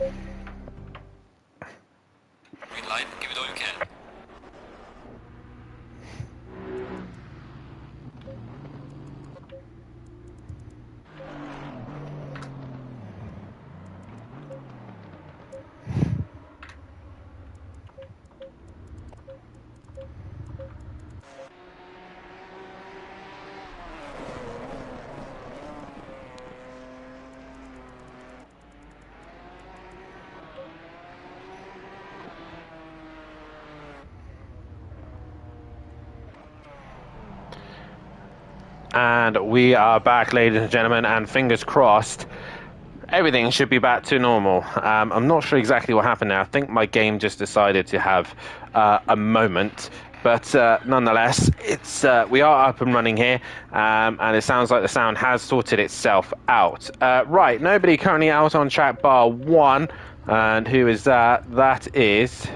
Green light, give it all you can. And we are back, ladies and gentlemen, and fingers crossed, everything should be back to normal. I'm not sure exactly what happened there. I think my game just decided to have a moment. But nonetheless, we are up and running here, and it sounds like the sound has sorted itself out. Right, nobody currently out on track bar 1. And who is that? That is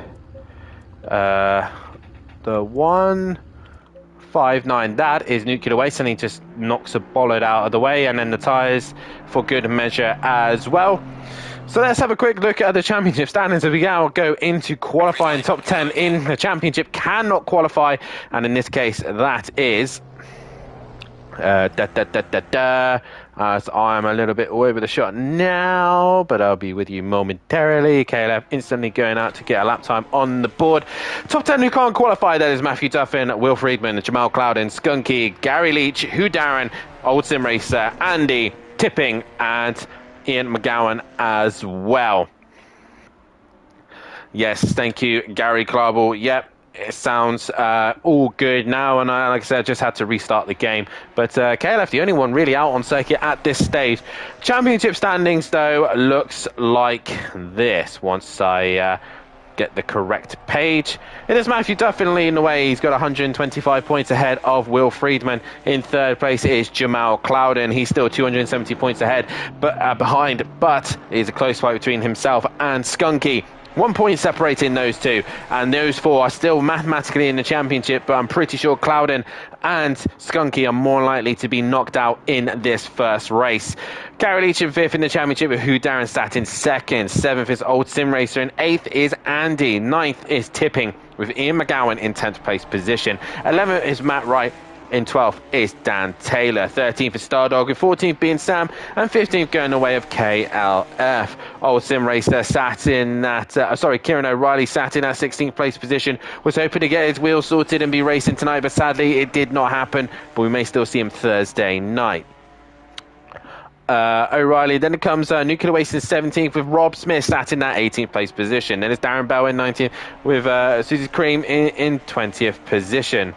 the 159. That is Nuclear Waste, and he just knocks a bollard out of the way, and then the tyres for good measure as well. So let's have a quick look at the championship standings as we now go into qualifying. Top 10 in the championship cannot qualify, and in this case that is as I'm a little bit all over the shot now, but I'll be with you momentarily. KLF instantly going out to get a lap time on the board. Top 10 who can't qualify, that is Matthew Duffin, Will Friedman, Jamal Clouden, Skunky, Gary Leach, Hugh Darren, Old Sim Racer, Andy, Tipping, and Ian McGowan as well. Yes, thank you, Gary Clarble. Yep. It sounds all good now, and like I said, I just had to restart the game. But KLF, the only one really out on circuit at this stage. Championship standings, though, looks like this. Once I get the correct page, it is Matthew Duffin leading the way. He's got 125 points ahead of Will Friedman. In third place is Jamal Clouden. He's still 270 points ahead, but behind. But it's a close fight between himself and Skunky. 1 point separating those two, and those four are still mathematically in the championship, but I'm pretty sure Clouden and Skunky are more likely to be knocked out in this first race. Gary Leach in fifth in the championship, with Hugh Darren sat in second. Seventh is Old Sim Racer, and eighth is Andy. Ninth is Tipping, with Ian McGowan in 10th place position. 11th is Matt Wright. In 12th is Dan Taylor. 13th is Stardog, with 14th being Sam, and 15th going the way of KLF. Old Sim Racer sat in that, Kieran O'Reilly sat in that 16th place position. Was hoping to get his wheels sorted and be racing tonight, but sadly it did not happen. But we may still see him Thursday night. O'Reilly. Then it comes Nuclear Waste in 17th, with Rob Smith sat in that 18th place position. Then it's Darren Bell in 19th, with Susie Cream in 20th position.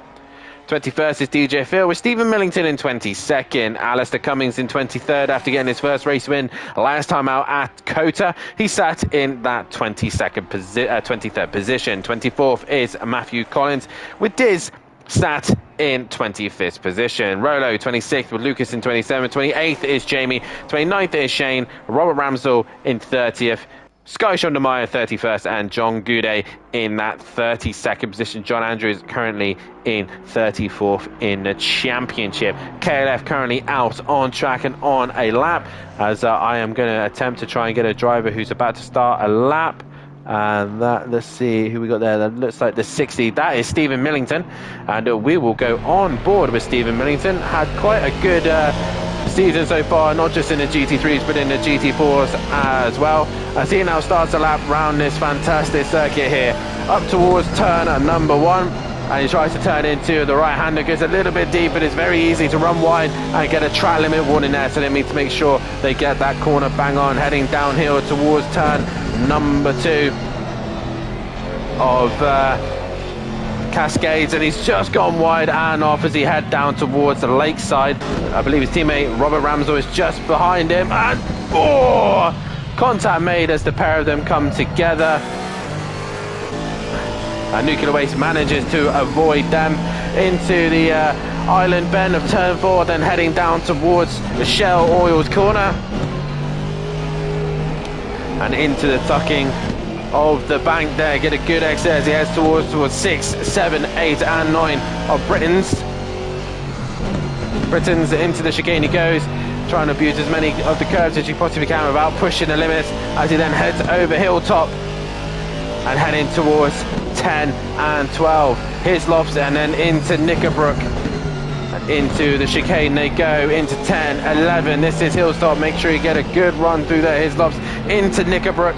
21st is DJ Phil, with Stephen Millington in 22nd. Alistair Cummings in 23rd after getting his first race win last time out at Cota. He sat in that 23rd position. 24th is Matthew Collins, with Diz sat in 25th position. Rolo 26th, with Lucas in 27th. 28th is Jamie. 29th is Shane. Robert Ramsell in 30th. Sky Shondemeyer 31st, and John Goudet in that 32nd position. John Andrews currently in 34th in the championship. KLF currently out on track and on a lap, as I am going to attempt to try and get a driver who's about to start a lap. And that, let's see who we got there. That looks like the 60. That is Stephen Millington, and we will go on board with Stephen Millington. Had quite a good season so far, not just in the GT3s but in the GT4s as well, as he now starts a lap round this fantastic circuit here, up towards turn number 1, and he tries to turn into the right hander. Goes a little bit deep, but it's very easy to run wide and get a track limit warning there, so they need to make sure they get that corner bang on, heading downhill towards turn number 2 of Cascades, and he's just gone wide and off as he head down towards the lakeside. I believe his teammate Robert Ramsell is just behind him, and contact made as the pair of them come together, and Nuclear Waste manages to avoid them into the island bend of turn 4, then heading down towards the Shell Oils corner and into the tucking of the bank there. Get a good exit as he heads towards 6, 7, 8 and 9 of Britons into the chicane he goes. trying to abuse as many of the curves as you possibly can without pushing the limits, as he then heads over hilltop and heading towards 10 and 12. Here's Lofts and then into Knickerbrook. And into the chicane they go, into 10, 11. This is hilltop. Make sure you get a good run through there. Here's Lofts into Knickerbrook.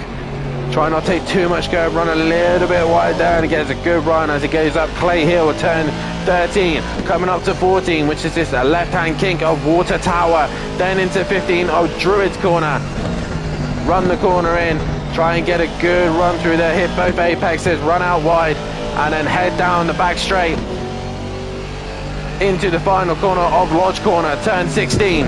Try not to take too much curve, run a little bit wide there, and he gets a good run as he goes up Clay Hill, turn 13, coming up to 14, which is this left-hand kink of Water Tower, then into 15 of Druid's Corner. Run the corner in, try and get a good run through there, hit both apexes, run out wide, and then head down the back straight into the final corner of Lodge Corner, turn 16.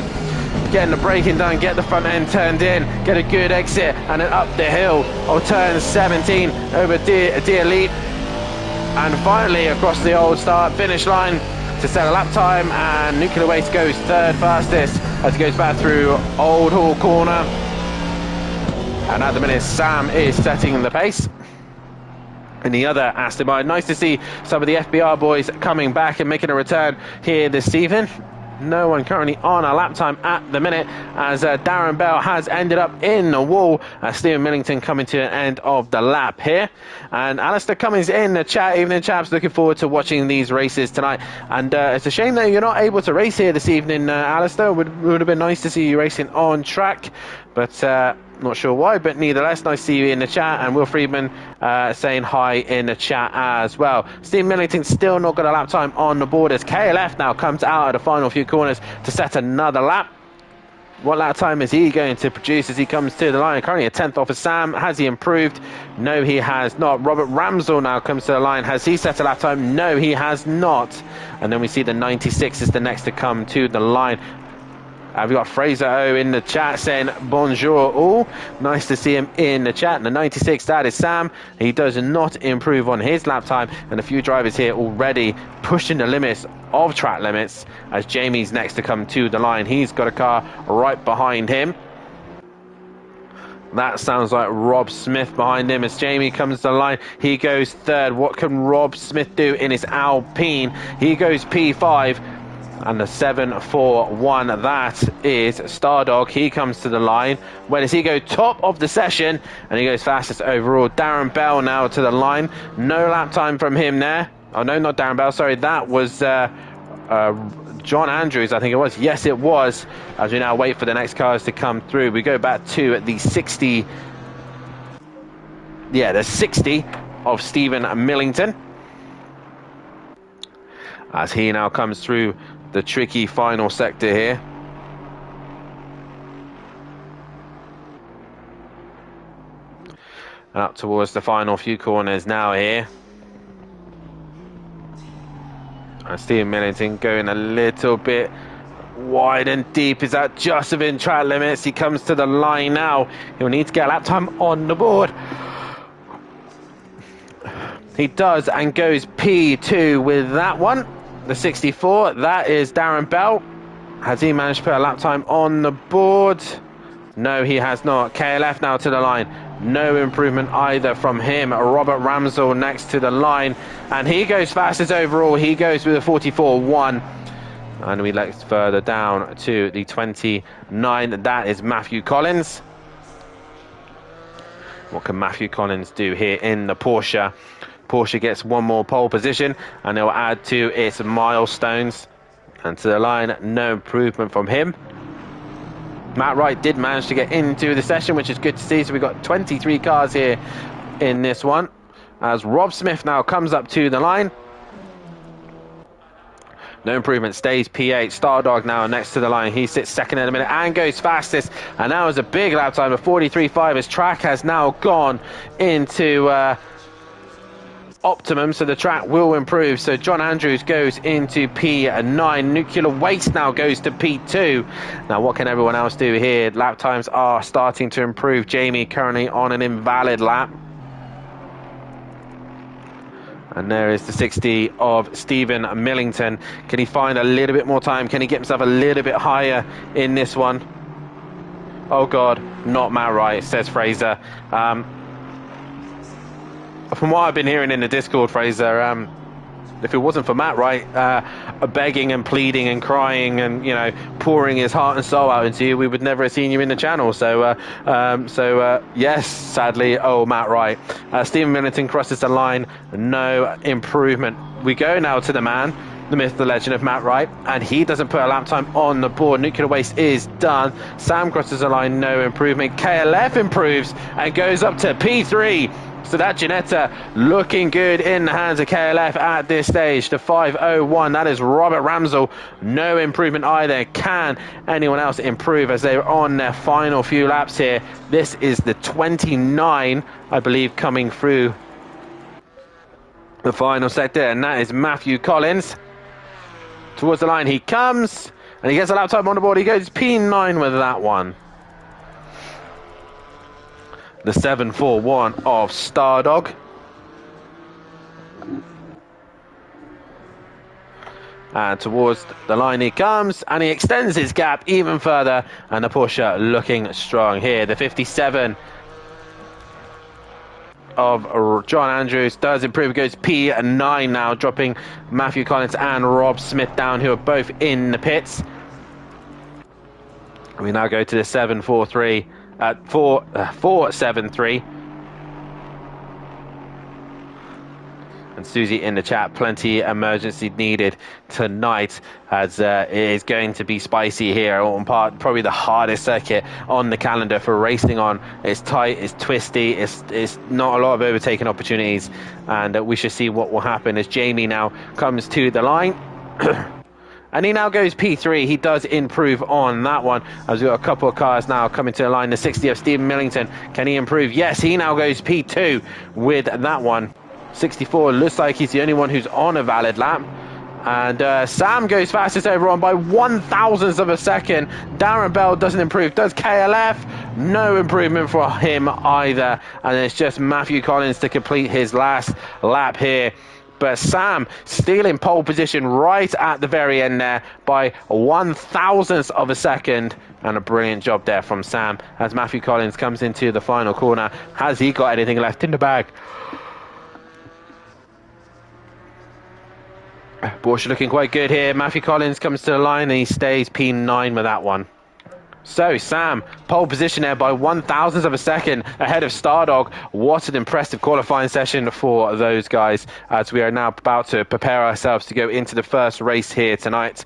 Getting the braking done, get the front end turned in, get a good exit, and then up the hill of turn 17 over the Elite, and finally across the old start finish line to set a lap time. And Nuclear Waste goes third fastest as he goes back through Old Hall Corner, and at the minute Sam is setting the pace in the other Aston Martin. Nice to see some of the FBR boys coming back and making a return here this evening. No one currently on a lap time at the minute, as Darren Bell has ended up in the wall. Stephen Millington coming to an end of the lap here. And Alistair Cummings in the chat. Evening, chaps. Looking forward to watching these races tonight. And it's a shame that you're not able to race here this evening, Alistair. Would have been nice to see you racing on track, but not sure why, but nevertheless, nice to see you in the chat. And Will Friedman saying hi in the chat as well. Steve Millington still not got a lap time on the board as KLF now comes out of the final few corners to set another lap. What lap time is he going to produce as he comes to the line? Currently a 10th off of Sam. Has he improved? No, he has not. Robert Ramsell now comes to the line. Has he set a lap time? No, he has not. And then we see the 96 is the next to come to the line. We've got Fraser O in the chat saying bonjour all. Nice to see him in the chat. And the 96, that is Sam. He does not improve on his lap time. And a few drivers here already pushing the limits of track limits as Jamie's next to come to the line. He's got a car right behind him. That sounds like Rob Smith behind him as Jamie comes to the line. He goes third. What can Rob Smith do in his Alpine? He goes P5. And the 741, that is Stardog. He comes to the line. Where does he go? Top of the session, and he goes fastest overall. Darren Bell now to the line. No lap time from him there. Oh no, not Darren Bell, sorry, that was John Andrews, I think it was. Yes, it was. As we now wait for the next cars to come through, we go back to the 60. Yeah, the 60 of Stephen Millington as he now comes through the tricky final sector here. And up towards the final few corners now here. And Stephen Millington going a little bit wide and deep. Is that just within track limits? He comes to the line now. He'll need to get a lap time on the board. He does and goes P2 with that one. The 64, that is Darren Bell. Has he managed to put a lap time on the board? No, he has not. KLF now to the line. No improvement either from him. Robert Ramsell next to the line. And he goes fastest overall. He goes with a 44.1. And we look further down to the 29. That is Matthew Collins. What can Matthew Collins do here in the Porsche? Porsche gets one more pole position and they'll add to its milestones. And to the line, no improvement from him. Matt Wright did manage to get into the session, which is good to see. So we've got 23 cars here in this one. As Rob Smith now comes up to the line. No improvement, stays P8. Stardog now next to the line. He sits second in a minute and goes fastest. And that was a big lap time of 43.5. His track has now gone into optimum, so the track will improve. So John Andrews goes into P9. Nuclear Waste now goes to P2. Now what can everyone else do here? Lap times are starting to improve. Jamie currently on an invalid lap. And there is the 60 of Stephen Millington. Can he find a little bit more time? Can he get himself a little bit higher in this one? Oh God, not Matt Wright, says Fraser. From what I've been hearing in the Discord, Fraser, if it wasn't for Matt Wright begging and pleading and crying and, you know, pouring his heart and soul out into you, we would never have seen you in the channel. So yes, sadly, Matt Wright. Stephen Millington crosses the line, no improvement. We go now to the man, the myth, the legend of Matt Wright, and he doesn't put a lap time on the board. Nuclear Waste is done. Sam crosses the line, no improvement. KLF improves and goes up to P3. So that Ginetta looking good in the hands of KLF at this stage. The 5:01, that is Robert Ramsell. No improvement either. Can anyone else improve as they're on their final few laps here? This is the 29, I believe, coming through the final sector, and that is Matthew Collins. Towards the line he comes, and he gets a lap time on the board. He goes P9 with that one. The 741 of Stardog. And towards the line he comes, and he extends his gap even further, and the Porsche looking strong here. The 57 of John Andrews does improve, goes P9 now, dropping Matthew Collins and Rob Smith down, who are both in the pits. We now go to the 743 at 473. And Susie in the chat, plenty emergency needed tonight, as it is going to be spicy here on probably the hardest circuit on the calendar for racing on. It's tight, it's twisty, it's not a lot of overtaking opportunities, and we should see what will happen as Jamie now comes to the line. And he now goes P3. He does improve on that one, as we've got a couple of cars now coming to the line. The 60 of Stephen Millington, can he improve? Yes, he now goes P2 with that one. 64 looks like he's the only one who's on a valid lap. And Sam goes fastest overall by 1,000th of a second. Darren Bell doesn't improve. Does KLF? No improvement for him either. And it's just Matthew Collins to complete his last lap here. But Sam stealing pole position right at the very end there by 1,000th of a second. And a brilliant job there from Sam as Matthew Collins comes into the final corner. Has he got anything left in the bag? Porsche looking quite good here. Matthew Collins comes to the line and he stays P9 with that one. So Sam, pole position there by 1,000th of a second ahead of Stardog. What an impressive qualifying session for those guys, as we are now about to prepare ourselves to go into the first race here tonight.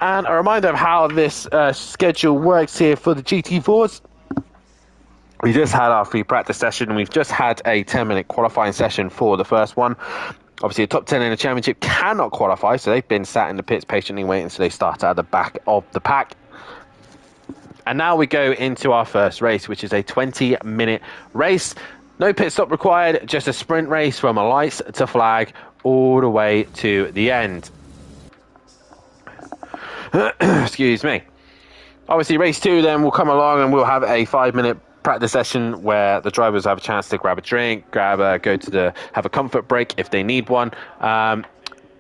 And a reminder of how this schedule works here for the GT4s. We just had our free practice session, and we've just had a 10-minute qualifying session for the first one. Obviously, the top 10 in the championship cannot qualify, so they've been sat in the pits patiently waiting until they start at the back of the pack. And now we go into our first race, which is a 20-minute race. No pit stop required, just a sprint race from lights to flag all the way to the end. Excuse me. Obviously, race 2 then will come along and we'll have a 5-minute practice session where the drivers have a chance to grab a drink, have a comfort break if they need one.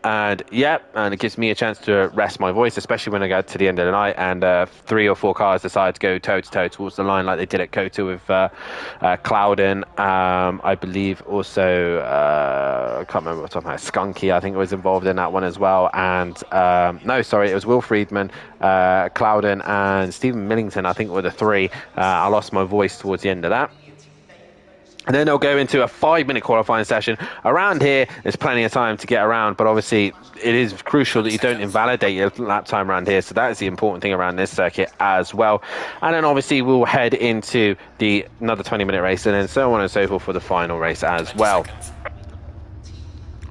And it gives me a chance to rest my voice, especially when I get to the end of the night and 3 or 4 cars decide to go toe-to-toe towards the line like they did at COTA with Clouden. I believe also, I can't remember what I'm talking about, Skunky, I think was involved in that one as well. And, it was Will Friedman, Clouden and Stephen Millington, I think were the 3. I lost my voice towards the end of that. And then they'll go into a 5-minute qualifying session. Around here, there's plenty of time to get around, but obviously it is crucial that you don't invalidate your lap time around here. So that is the important thing around this circuit as well. And then obviously we'll head into another 20-minute race, and then so on and so forth for the final race as well.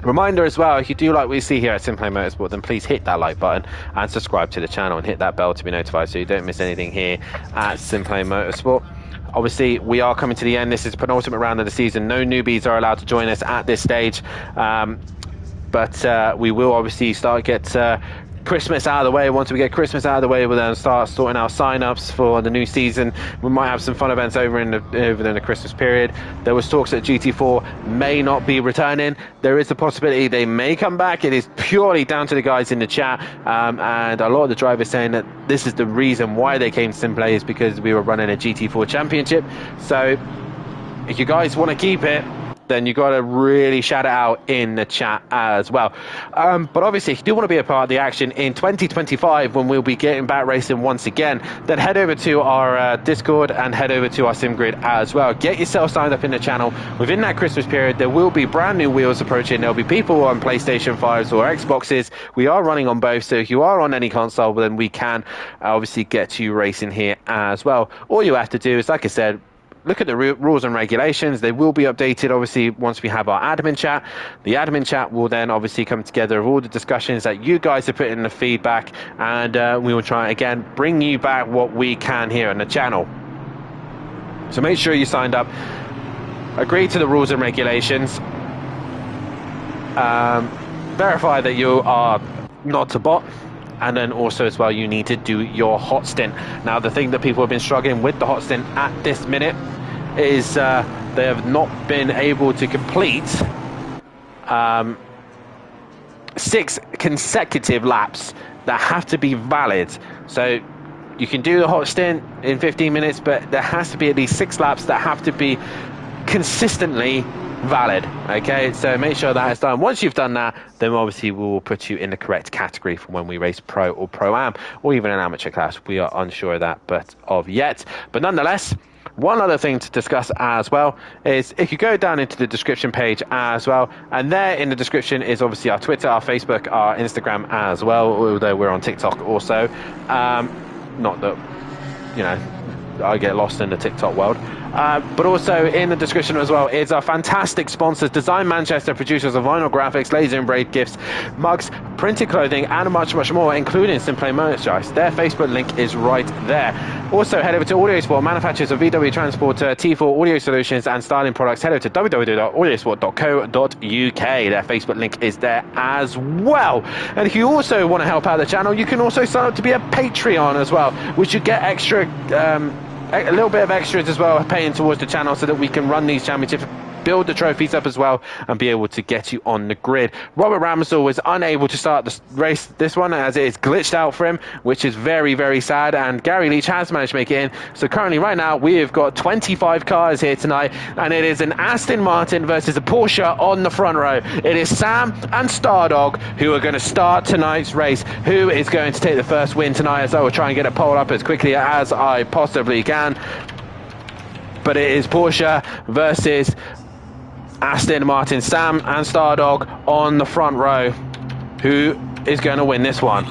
Reminder as well, if you do like what you see here at Simply Motorsport, then please hit that like button and subscribe to the channel and hit that bell to be notified so you don't miss anything here at Simply Motorsport. Obviously, we are coming to the end. This is the penultimate round of the season. No newbies are allowed to join us at this stage. But we will obviously get Christmas out of the way. Once we get Christmas out of the way, we'll then start sorting out sign-ups for the new season. We might have some fun events over in the Christmas period. There was talks that GT4 may not be returning. There is the possibility they may come back. It is purely down to the guys in the chat, and a lot of the drivers saying that this is the reason why they came to Simplay, is because we were running a GT4 championship. So if you guys want to keep it, then you got to really shout it out in the chat as well. But obviously, if you do want to be a part of the action in 2025, when we'll be getting back racing once again, then head over to our Discord and head over to our sim grid as well. Get yourself signed up in the channel. Within that Christmas period, there will be brand new wheels approaching. There'll be people on PlayStation 5s or Xboxes. We are running on both, so if you are on any console, then we can obviously get you racing here as well. All you have to do is, like I said, look at the rules and regulations. They will be updated, obviously, once we have our admin chat. The admin chat will then obviously come together of all the discussions that you guys have put in the feedback, and we will try again bring you back what we can here on the channel. So make sure you signed up, agree to the rules and regulations, verify that you are not a bot, and then also as well you need to do your hot stint. Now, the thing that people have been struggling with the hot stint at this minute is they have not been able to complete 6 consecutive laps that have to be valid. So you can do the hot stint in 15 minutes, but there has to be at least 6 laps that have to be consistently valid. Okay, so make sure that is done. Once you've done that, then obviously we will put you in the correct category for when we race pro or pro-am, or even an amateur class. We are unsure of that of yet, but nonetheless, one other thing to discuss as well is if you go down into the description page as well, and there in the description is obviously our Twitter, our Facebook, our Instagram as well, although we're on TikTok also. Not that, you know, I get lost in the TikTok world. But also in the description as well is our fantastic sponsors, Design Manchester, producers of vinyl graphics, laser engraved gifts, mugs, printed clothing, and much, much more, including Simplay merchandise. Their Facebook link is right there. Also, head over to Audiosport, manufacturers of VW Transporter, T4 Audio Solutions, and styling products. Head over to www.audiosport.co.uk. Their Facebook link is there as well. And if you also want to help out the channel, you can also sign up to be a Patreon as well, which you get extra a little bit of extras as well, paying towards the channel so that we can run these championships, build the trophies up as well, and be able to get you on the grid. Robert Ramsell was unable to start the race this one as it is glitched out for him, which is very, very sad, and Gary Leach has managed to make it in. So currently right now we have got 25 cars here tonight, and it is an Aston Martin versus a Porsche on the front row. It is Sam and Stardog who are going to start tonight's race. Who is going to take the first win tonight? As I will try and get a poll up as quickly as I possibly can, but it is Porsche versus Aston Martin. Sam and Stardog on the front row. Who is going to win this one?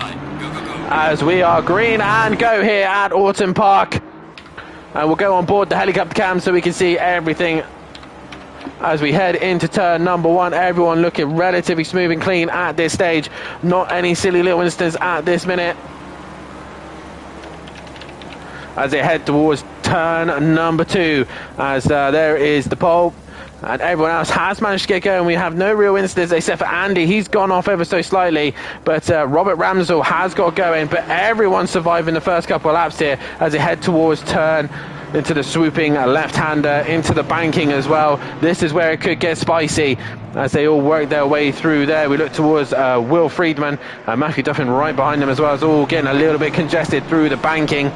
As we are green and go here at Autumn Park, and we'll go on board the helicopter cam so we can see everything as we head into turn number 1. Everyone looking relatively smooth and clean at this stage. Not any silly little incidents at this minute as they head towards turn number 2, as there is the pole, and everyone else has managed to get going. We have no real incidents except for Andy. He's gone off ever so slightly, but Robert Ramsell has got going. But everyone's surviving the first couple of laps here as they head towards turn into the swooping left-hander, into the banking as well. This is where it could get spicy as they all work their way through there. We look towards Will Friedman, Matthew Duffin right behind them as well, as all getting a little bit congested through the banking.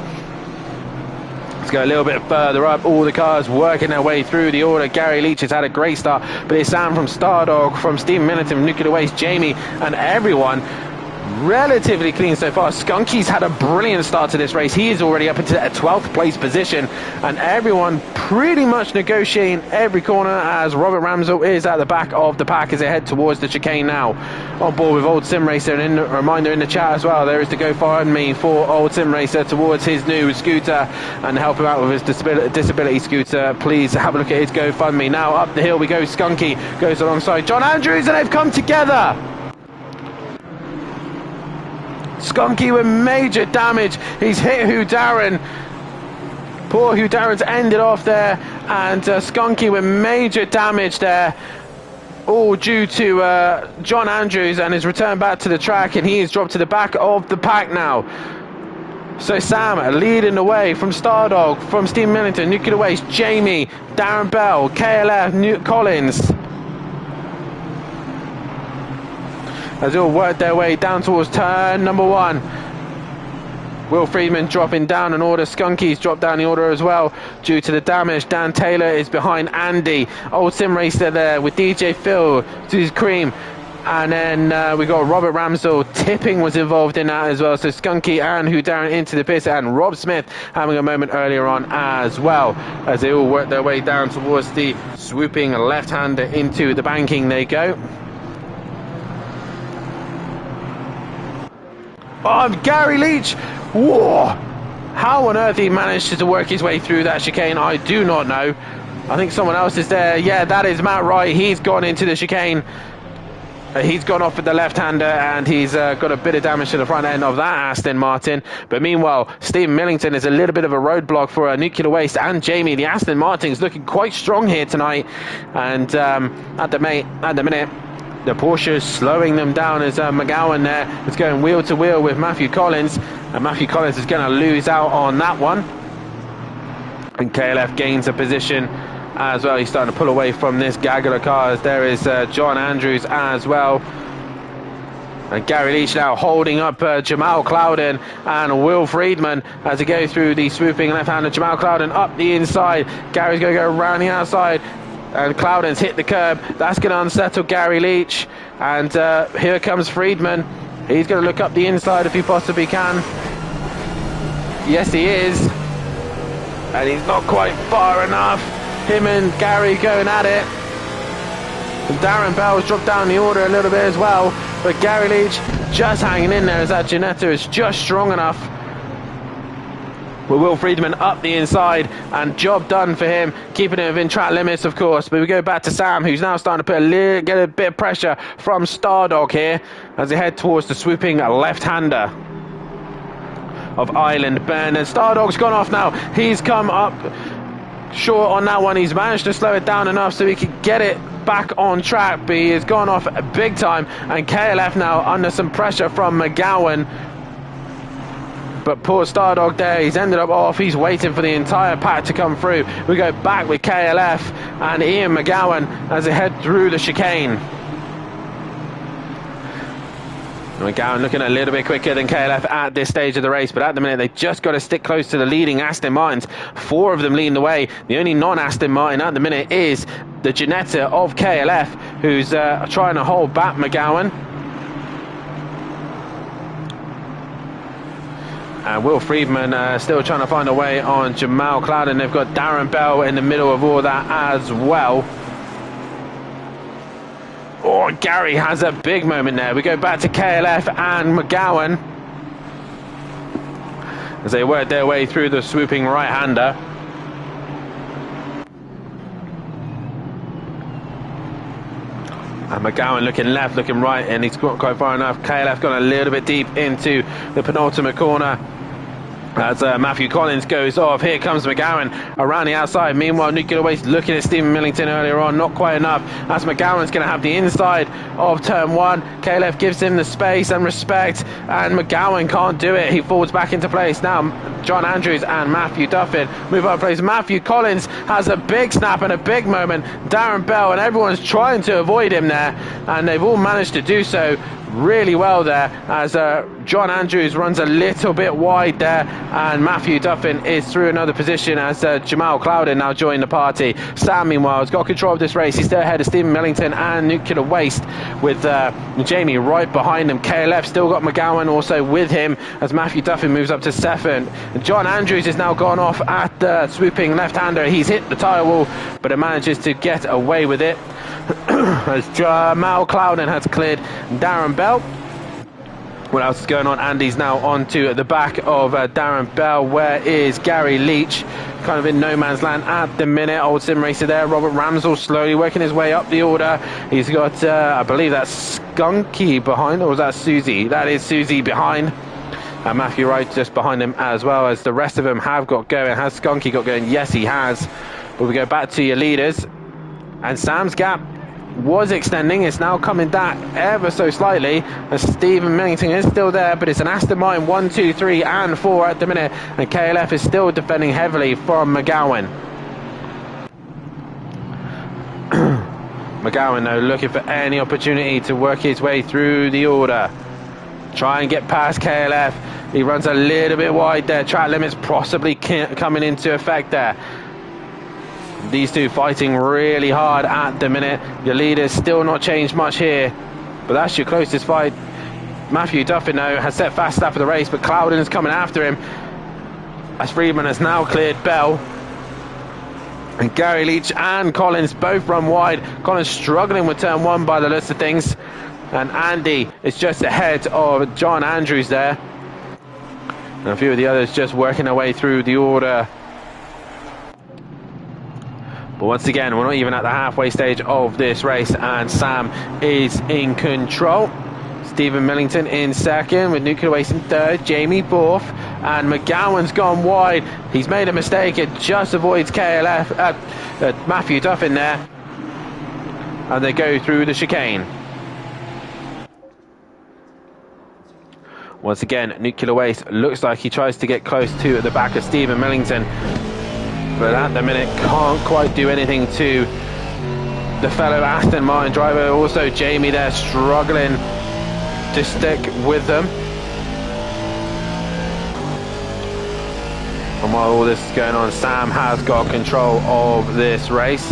Let's go a little bit further up. All the cars working their way through the order. Gary Leach has had a great start, but it's Sam from Stardog, from Steve Millington, Nuclear Waste, Jamie, and everyone relatively clean so far. Skunky's had a brilliant start to this race. He is already up into a 12th place position, and everyone pretty much negotiating every corner as Robert Ramsell is at the back of the pack as they head towards the chicane now. On board with Old Sim Racer, and a reminder in the chat as well, there is to GoFundMe for Old Sim Racer towards his new scooter and help him out with his disability scooter. Please have a look at his GoFundMe. Now up the hill we go. Skunky goes alongside John Andrews, and they've come together. Skunky with major damage. He's hit Hugh Darren. Poor Hugh Darren's ended off there, and Skunky with major damage there, all due to John Andrews and his return back to the track, and he is dropped to the back of the pack now. So Sam leading the way from Stardog, from Steve Millington, Nuclear Waste, Jamie, Darren Bell, KLF, Newt Collins, as they all work their way down towards turn number 1. Will Friedman dropping down an order. Skunky's dropped down the order as well due to the damage. Dan Taylor is behind Andy. Old Sim Racer there with DJ Phil, Susie Cream. And then we got Robert Ramsdell. Tipping was involved in that as well. So Skunky and Who Darren into the pits, and Rob Smith having a moment earlier on as well, as they all work their way down towards the swooping left-hander. Into the banking they go. Oh, Gary Leach! Whoa! How on earth he managed to work his way through that chicane, I do not know. I think someone else is there. Yeah, that is Matt Wright. He's gone into the chicane. He's gone off with the left-hander, and he's got a bit of damage to the front end of that Aston Martin. But meanwhile, Stephen Millington is a little bit of a roadblock for Nuclear Waste and Jamie. The Aston Martin's looking quite strong here tonight. And at the minute, the Porsche's slowing them down as McGowan there is going wheel to wheel with Matthew Collins. And Matthew Collins is going to lose out on that one. And KLF gains a position as well. He's starting to pull away from this gaggle of cars. There is John Andrews as well. And Gary Leach now holding up Jamal Clouden and Will Friedman as they go through the swooping left-hander. Jamal Clouden up the inside. Gary's going to go around the outside. And Clouden's hit the curb. That's going to unsettle Gary Leach. And here comes Friedman. He's going to look up the inside if he possibly can. Yes, he is. And he's not quite far enough. Him and Gary going at it. And Darren Bell's dropped down the order a little bit as well. But Gary Leach just hanging in there as that Ginetta is just strong enough. With Will Friedman up the inside, and job done for him, keeping it within track limits, of course. But we go back to Sam, who's now starting to get a bit of pressure from Stardog here as they head towards the swooping left-hander of Island Bend. And Stardog's gone off now. He's come up short on that one. He's managed to slow it down enough so he could get it back on track, but he has gone off big time. And KLF now under some pressure from McGowan. But poor Stardog there, he's ended up off. He's waiting for the entire pack to come through. We go back with KLF and Ian McGowan as they head through the chicane. McGowan looking a little bit quicker than KLF at this stage of the race, but at the minute they just got to stick close to the leading Aston Martins. 4 of them leading the way. The only non-Aston Martin at the minute is the Ginetta of KLF, who's trying to hold back McGowan. And Will Friedman still trying to find a way on Jamal Clouden. They've got Darren Bell in the middle of all that as well. Oh, Gary has a big moment there. We go back to KLF and McGowan as they work their way through the swooping right-hander. And McGowan looking left, looking right, and he's got quite far enough. KLF gone a little bit deep into the penultimate corner as Matthew Collins goes off. Here comes McGowan around the outside. Meanwhile, Nuclear Waste looking at Stephen Millington earlier on, not quite enough. As McGowan's going to have the inside of turn 1. KLF gives him the space and respect, and McGowan can't do it. He falls back into place. Now John Andrews and Matthew Duffin move up place. Matthew Collins has a big snap and a big moment. Darren Bell and everyone's trying to avoid him there, and they've all managed to do so really well there as John Andrews runs a little bit wide there, and Matthew Duffin is through another position as Jamal Clouden now joined the party. Sam meanwhile has got control of this race. He's still ahead of Stephen Millington and Nuclear Waste with Jamie right behind him. KLF still got McGowan also with him as Matthew Duffin moves up to 7th. John Andrews has now gone off at the swooping left-hander. He's hit the tyre wall, but it manages to get away with it as Jamal Clouden has cleared Darren Bell. What else is going on? Andy's now onto the back of Darren Bell. Where is Gary Leach? Kind of in no man's land at the minute. Old sim racer there. Robert Ramsdell slowly working his way up the order. He's got, I believe that's Skunky behind, or was that Susie? That is Susie behind. And Matthew Wright just behind him as well, as the rest of them have got going. Has Skunky got going? Yes, he has. But we go back to your leaders. And Sam's gap was extending. It's now coming back ever so slightly as Stephen Millington is still there, but it's an Aston Martin 1, 2, 3 and 4 at the minute, and KLF is still defending heavily from McGowan. McGowan though looking for any opportunity to work his way through the order, try and get past KLF. He runs a little bit wide there. Track limits possibly coming into effect there. These two fighting really hard at the minute. Your leader's still not changed much here, but that's your closest fight. Matthew Duffin, though, has set fast lap of the race, but Clouden is coming after him as Friedman has now cleared Bell. And Gary Leach and Collins both run wide. Collins struggling with turn one by the looks of things. And Andy is just ahead of John Andrews there. And a few of the others just working their way through the order. But once again, we're not even at the halfway stage of this race, and Sam is in control. Stephen Millington in second, with Nuclear Waste in third, Jamie fourth, and McGowan's gone wide. He's made a mistake, it just avoids Matthew Duffin there, and they go through the chicane. Once again, Nuclear Waste looks like he tries to get close to the back of Stephen Millington, but at the minute can't quite do anything to the fellow Aston Martin driver. Also Jamie there struggling to stick with them. And while all this is going on, Sam has got control of this race.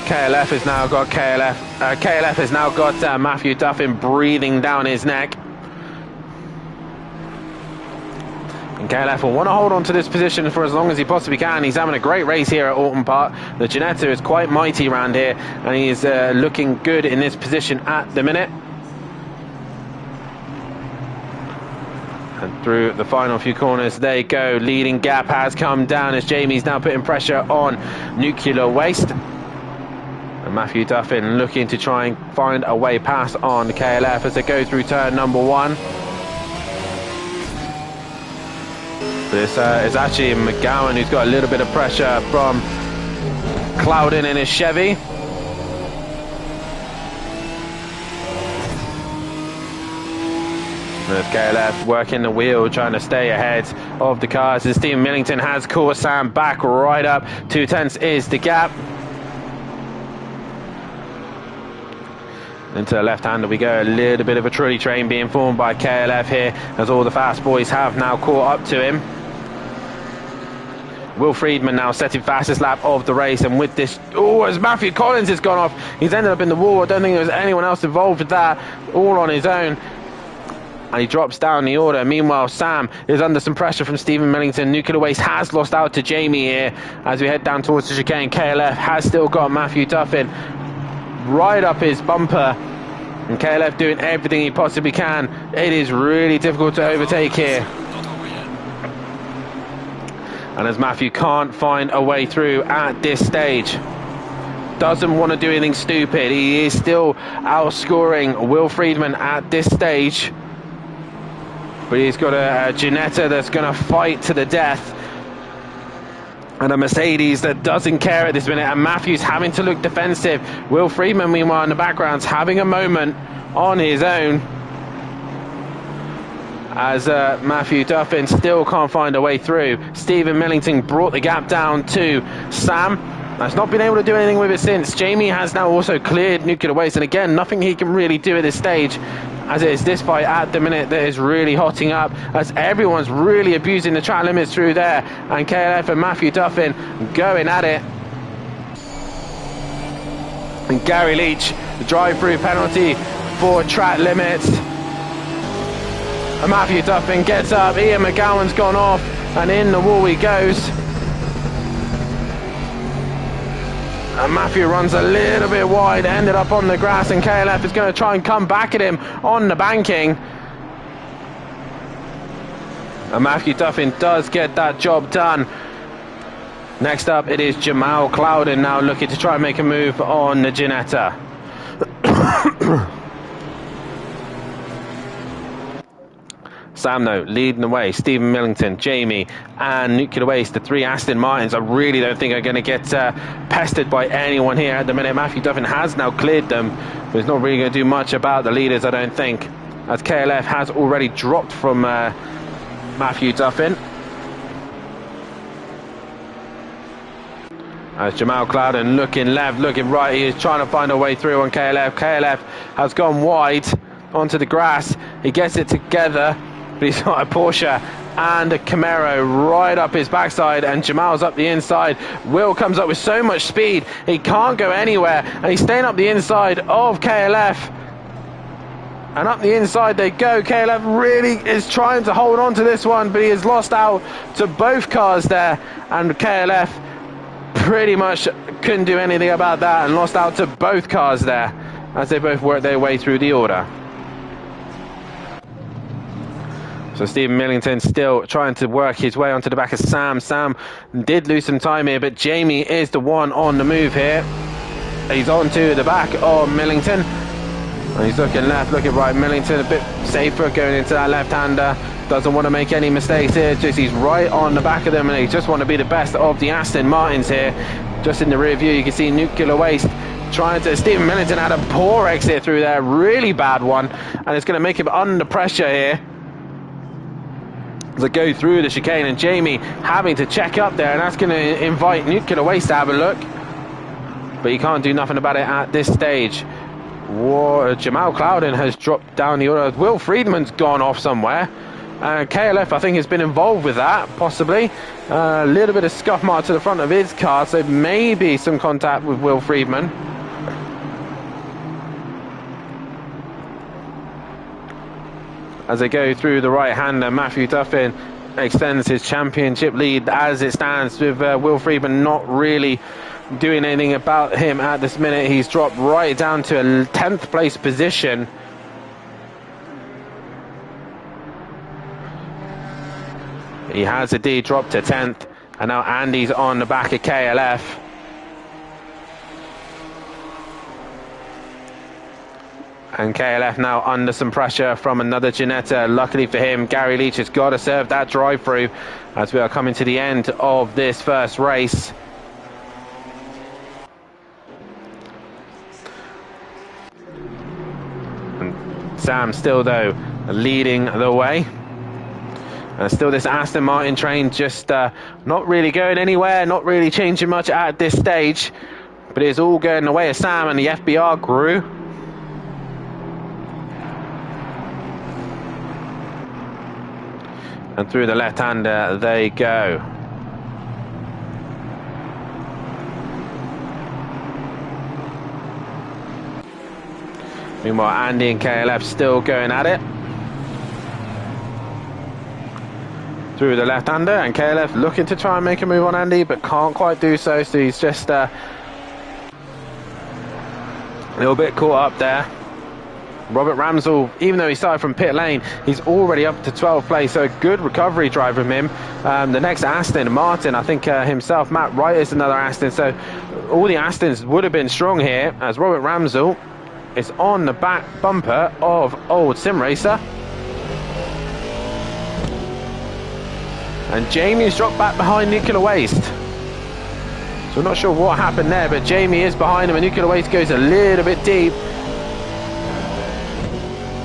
KLF has now got Matthew Duffin breathing down his neck. And KLF will want to hold on to this position for as long as he possibly can. He's having a great race here at Alton Park. The Ginetta is quite mighty around here, and he is looking good in this position at the minute. And through the final few corners they go. Leading gap has come down as Jamie's now putting pressure on Nuclear Waste. And Matthew Duffin looking to try and find a way past on KLF as they go through turn number one. This is actually McGowan who's got a little bit of pressure from Clouden in his Chevy. There's KLF working the wheel, trying to stay ahead of the cars. And Stephen Millington has caught Sam back right up. 2/10 is the gap. Into the left-hander we go. A little bit of a trolley train being formed by KLF here, as all the fast boys have now caught up to him. Will Friedman now setting fastest lap of the race, and with this, as Matthew Collins has gone off, he's ended up in the wall. I don't think there was anyone else involved with that, all on his own. And he drops down the order. Meanwhile, Sam is under some pressure from Stephen Millington. Nuclear Waste has lost out to Jamie here as we head down towards the chicane. KLF has still got Matthew Duffin right up his bumper, and KLF doing everything he possibly can. It is really difficult to overtake here. And as Matthew can't find a way through at this stage, doesn't want to do anything stupid. He is still outscoring Will Friedman at this stage. But he's got a Ginetta that's going to fight to the death, and a Mercedes that doesn't care at this minute, and Matthew's having to look defensive. Will Friedman, meanwhile, in the background's having a moment on his own, as Matthew Duffin still can't find a way through. Stephen Millington brought the gap down to Sam. Has not been able to do anything with it since. Jamie has now also cleared Nuclear Waste, and again, nothing he can really do at this stage, as it is this fight at the minute that is really hotting up, as everyone's really abusing the track limits through there, and KLF and Matthew Duffin going at it. And Gary Leach, the drive-through penalty for track limits. And Matthew Duffin gets up, Ian McGowan's gone off, and in the wall he goes. And Matthew runs a little bit wide, ended up on the grass, and KLF is going to try and come back at him on the banking. And Matthew Duffin does get that job done. Next up, it is Jamal Clouden now looking to try and make a move on the Ginetta. Sam, though, leading the way. Stephen Millington, Jamie, and Nuclear Waste, the three Aston Martins, I really don't think are going to get pestered by anyone here at the minute. Matthew Duffin has now cleared them, but he's not really going to do much about the leaders, I don't think, as KLF has already dropped from Matthew Duffin. As Jamal Clouden looking left, looking right, he is trying to find a way through on KLF. KLF has gone wide onto the grass. He gets it together, but he's got a Porsche and a Camaro right up his backside, and Jamal's up the inside. Will comes up with so much speed, he can't go anywhere, and he's staying up the inside of KLF. And up the inside they go. KLF really is trying to hold on to this one, but he has lost out to both cars there, and KLF pretty much couldn't do anything about that and lost out to both cars there as they both worked their way through the order. So Stephen Millington still trying to work his way onto the back of Sam. Sam did lose some time here, but Jamie is the one on the move here. He's onto the back of Millington. And he's looking left, looking right. Millington a bit safer going into that left-hander. Doesn't want to make any mistakes here. Just he's right on the back of them, and he just want to be the best of the Aston Martins here. Just in the rear view, you can see Nuclear Waste trying to... Stephen Millington had a poor exit through there, really bad one, and it's going to make him under pressure here to go through the chicane, and Jamie having to check up there, and that's going to invite Nuclear Waste to have a look, but he can't do nothing about it at this stage. Jamal Clouden has dropped down the order. Will Friedman's gone off somewhere. KLF, I think, has been involved with that, possibly. A little bit of scuff mark to the front of his car, so maybe some contact with Will Friedman. As they go through the right-hander, Matthew Duffin extends his championship lead as it stands, with Will Friedman not really doing anything about him at this minute. He's dropped right down to a 10th place position. He has indeed dropped to 10th, and now Andy's on the back of KLF. And KLF now under some pressure from another Ginetta. Luckily for him, Gary Leach has got to serve that drive-through as we are coming to the end of this first race. And Sam still, though, leading the way. Still this Aston Martin train just not really going anywhere, not really changing much at this stage. But it's all going the way of Sam and the FBR crew. And through the left-hander they go. Meanwhile, Andy and KLF still going at it. Through the left-hander, and KLF looking to try and make a move on Andy, but can't quite do so. So he's just a little bit caught up there. Robert Ramsell, even though he started from pit lane, he's already up to 12th place, so a good recovery drive from him. The next Aston Martin, I think himself, Matt Wright, is another Aston, so all the Astons would have been strong here, as Robert Ramsell is on the back bumper of Old Sim Racer. And Jamie's dropped back behind Nuclear Waste. So I'm not sure what happened there, but Jamie is behind him, and Nuclear Waste goes a little bit deep.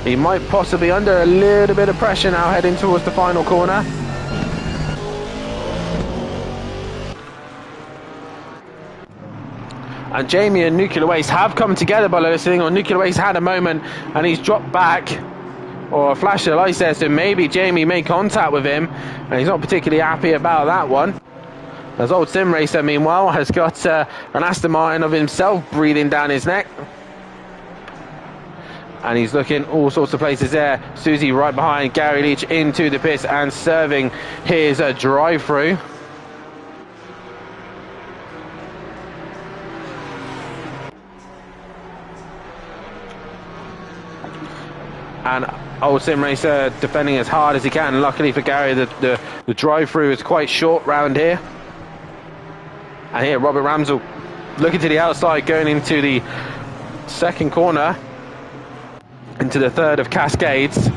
He might possibly under a little bit of pressure now heading towards the final corner. And Jamie and Nuclear Waste have come together by listening, or Nuclear Waste had a moment and he's dropped back, or a flash of lights there, so maybe Jamie made contact with him and he's not particularly happy about that one. As Old Sim Racer, meanwhile, has got an Aston Martin of himself breathing down his neck. And he's looking all sorts of places there. Susie right behind, Gary Leach into the pits and serving his drive-through. And Old Sim Racer defending as hard as he can. Luckily for Gary, the drive-through is quite short round here. And here, Robert Ramsell looking to the outside, going into the second corner, into the third of Cascades.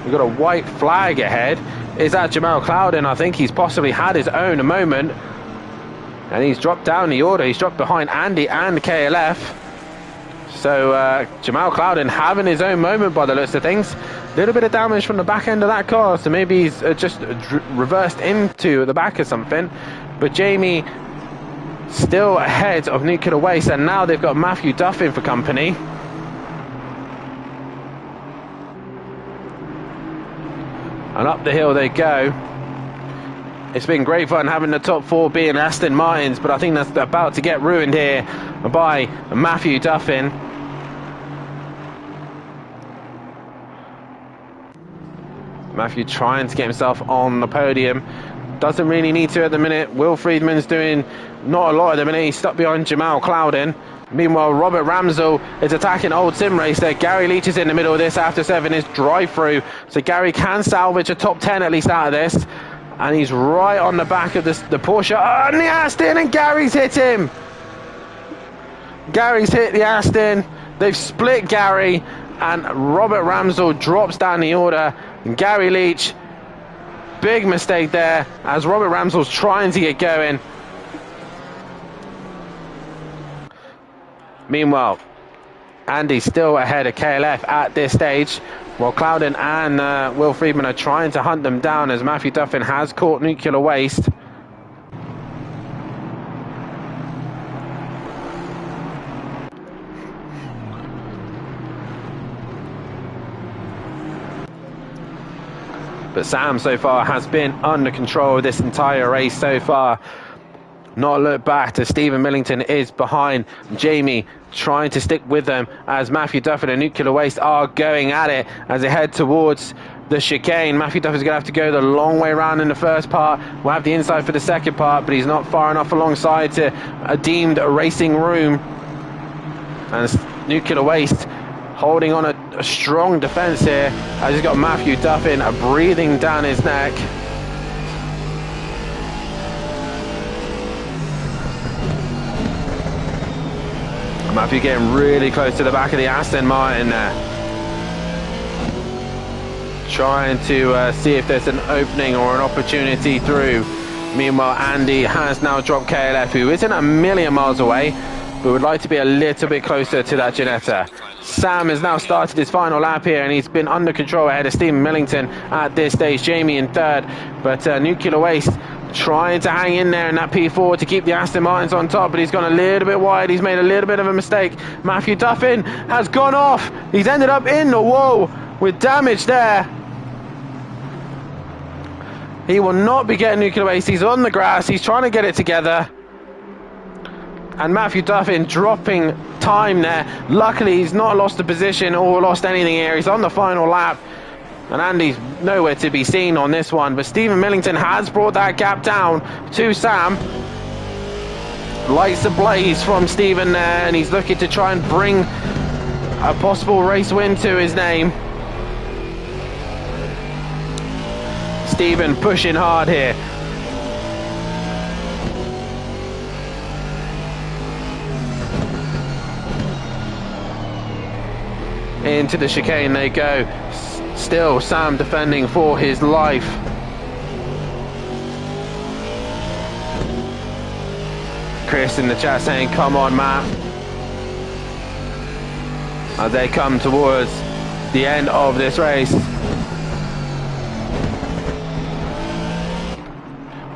We've got a white flag ahead. Is that Jamal Clouden? I think he's possibly had his own moment. And he's dropped down the order. He's dropped behind Andy and KLF. So Jamal Clouden having his own moment by the looks of things. A little bit of damage from the back end of that car, so maybe he's just reversed into the back of something. But Jamie still ahead of Nuclear Waste, and now they've got Matthew Duffin for company. And up the hill they go. It's been great fun having the top 4 being Aston Martins, but I think that's about to get ruined here by Matthew Duffin. Matthew trying to get himself on the podium. Doesn't really need to at the minute. Will Friedman's doing not a lot at the minute. He's stuck behind Jamal Clouden. Meanwhile, Robert Ramsell is attacking Old Sim Racer. Gary Leach is in the middle of this after 7 is drive-through. So Gary can salvage a top 10 at least out of this. And he's right on the back of the Porsche. Oh, and the Aston, and Gary's hit him. Gary's hit the Aston. They've split Gary, and Robert Ramsell drops down the order. And Gary Leach, big mistake there, as Robert Ramsell's trying to get going. Meanwhile, Andy's still ahead of KLF at this stage, while Clouden and Will Friedman are trying to hunt them down as Matthew Duffin has caught Nuclear Waste. But Sam so far has been under control of this entire race so far. Not a look back to Stephen Millington is behind Jamie, trying to stick with them as Matthew Duffin and Nuclear Waste are going at it as they head towards the chicane. Matthew Duffin's going to have to go the long way around in the first part. We'll have the inside for the second part, but he's not far enough alongside to a deemed racing room. And Nuclear Waste holding on a strong defence here as he's got Matthew Duffin breathing down his neck. Matthew getting really close to the back of the Aston Martin there. Trying to see if there's an opening or an opportunity through. Meanwhile, Andy has now dropped KLF, who isn't a million miles away, but would like to be a little bit closer to that Ginetta. Sam has now started his final lap here, and he's been under control ahead of Stephen Millington at this stage. Jamie in third, but Nuclear Waste trying to hang in there in that P4 to keep the Aston Martins on top, but he's gone a little bit wide. He's made a little bit of a mistake. Matthew Duffin has gone off. He's ended up in the wall with damage there. He will not be getting Nuclear Waste. He's on the grass. He's trying to get it together. And Matthew Duffin dropping time there. Luckily, he's not lost the position or lost anything here. He's on the final lap. And Andy's nowhere to be seen on this one. But Stephen Millington has brought that gap down to Sam. Lights ablaze from Stephen there. And he's looking to try and bring a possible race win to his name. Stephen pushing hard here. Into the chicane they go. Still Sam defending for his life. Chris in the chat saying, come on, Matt. As they come towards the end of this race.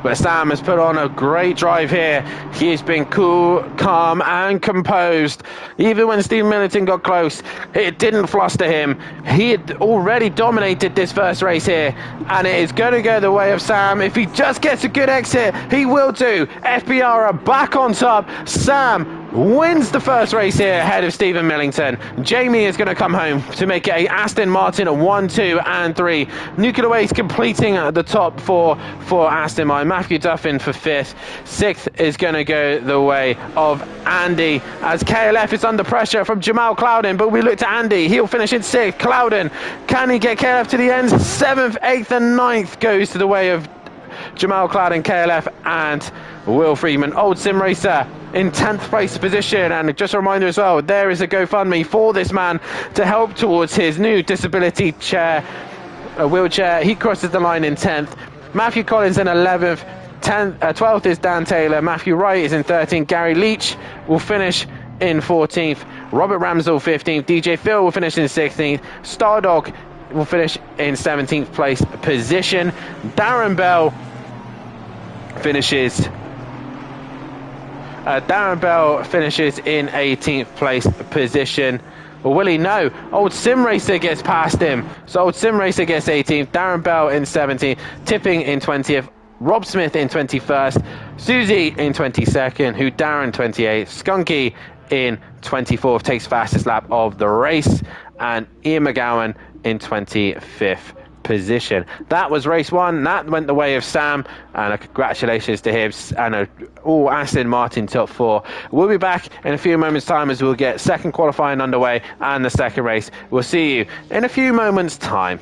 But Sam has put on a great drive here. He's been cool, calm and composed. Even when Steve Millington got close, it didn't fluster him. He had already dominated this first race here, and it is going to go the way of Sam. If he just gets a good exit, he will do. FBR are back on top. Sam wins the first race here ahead of Stephen Millington. Jamie is going to come home to make it a Aston Martin 1, 2 and 3. Nuclear Waste completing the top 4 for Aston Martin. Matthew Duffin for 5th. 6th is going to go the way of Andy as KLF is under pressure from Jamal Clouden, but we look to Andy. He'll finish in 6th. Clouden, can he get KLF to the end? 7th, 8th and 9th goes to the way of Jamal Clouden, KLF and Will Friedman. Old Sim Racer in 10th place position, and just a reminder as well, there is a GoFundMe for this man to help towards his new disability wheelchair. He crosses the line in 10th. Matthew Collins in 11th. 12th is Dan Taylor. Matthew Wright is in 13th. Gary Leach will finish in 14th. Robert Ramsell 15th. DJ Phil will finish in 16th. Stardog will finish in 17th place position. Darren Bell finishes in 18th place position. Or will he? No. Old Sim Racer gets past him. So Old Sim Racer gets 18th. Darren Bell in 17th. Tipping in 20th. Rob Smith in 21st. Susie in 22nd. Who Darren 28th. Skunky in 24th. Takes fastest lap of the race. And Ian McGowan in 25th position. That was race 1. That went the way of Sam, and congratulations to him. And Aston Martin top 4. We'll be back in a few moments time as we'll get second qualifying underway and the second race. We'll see you in a few moments time.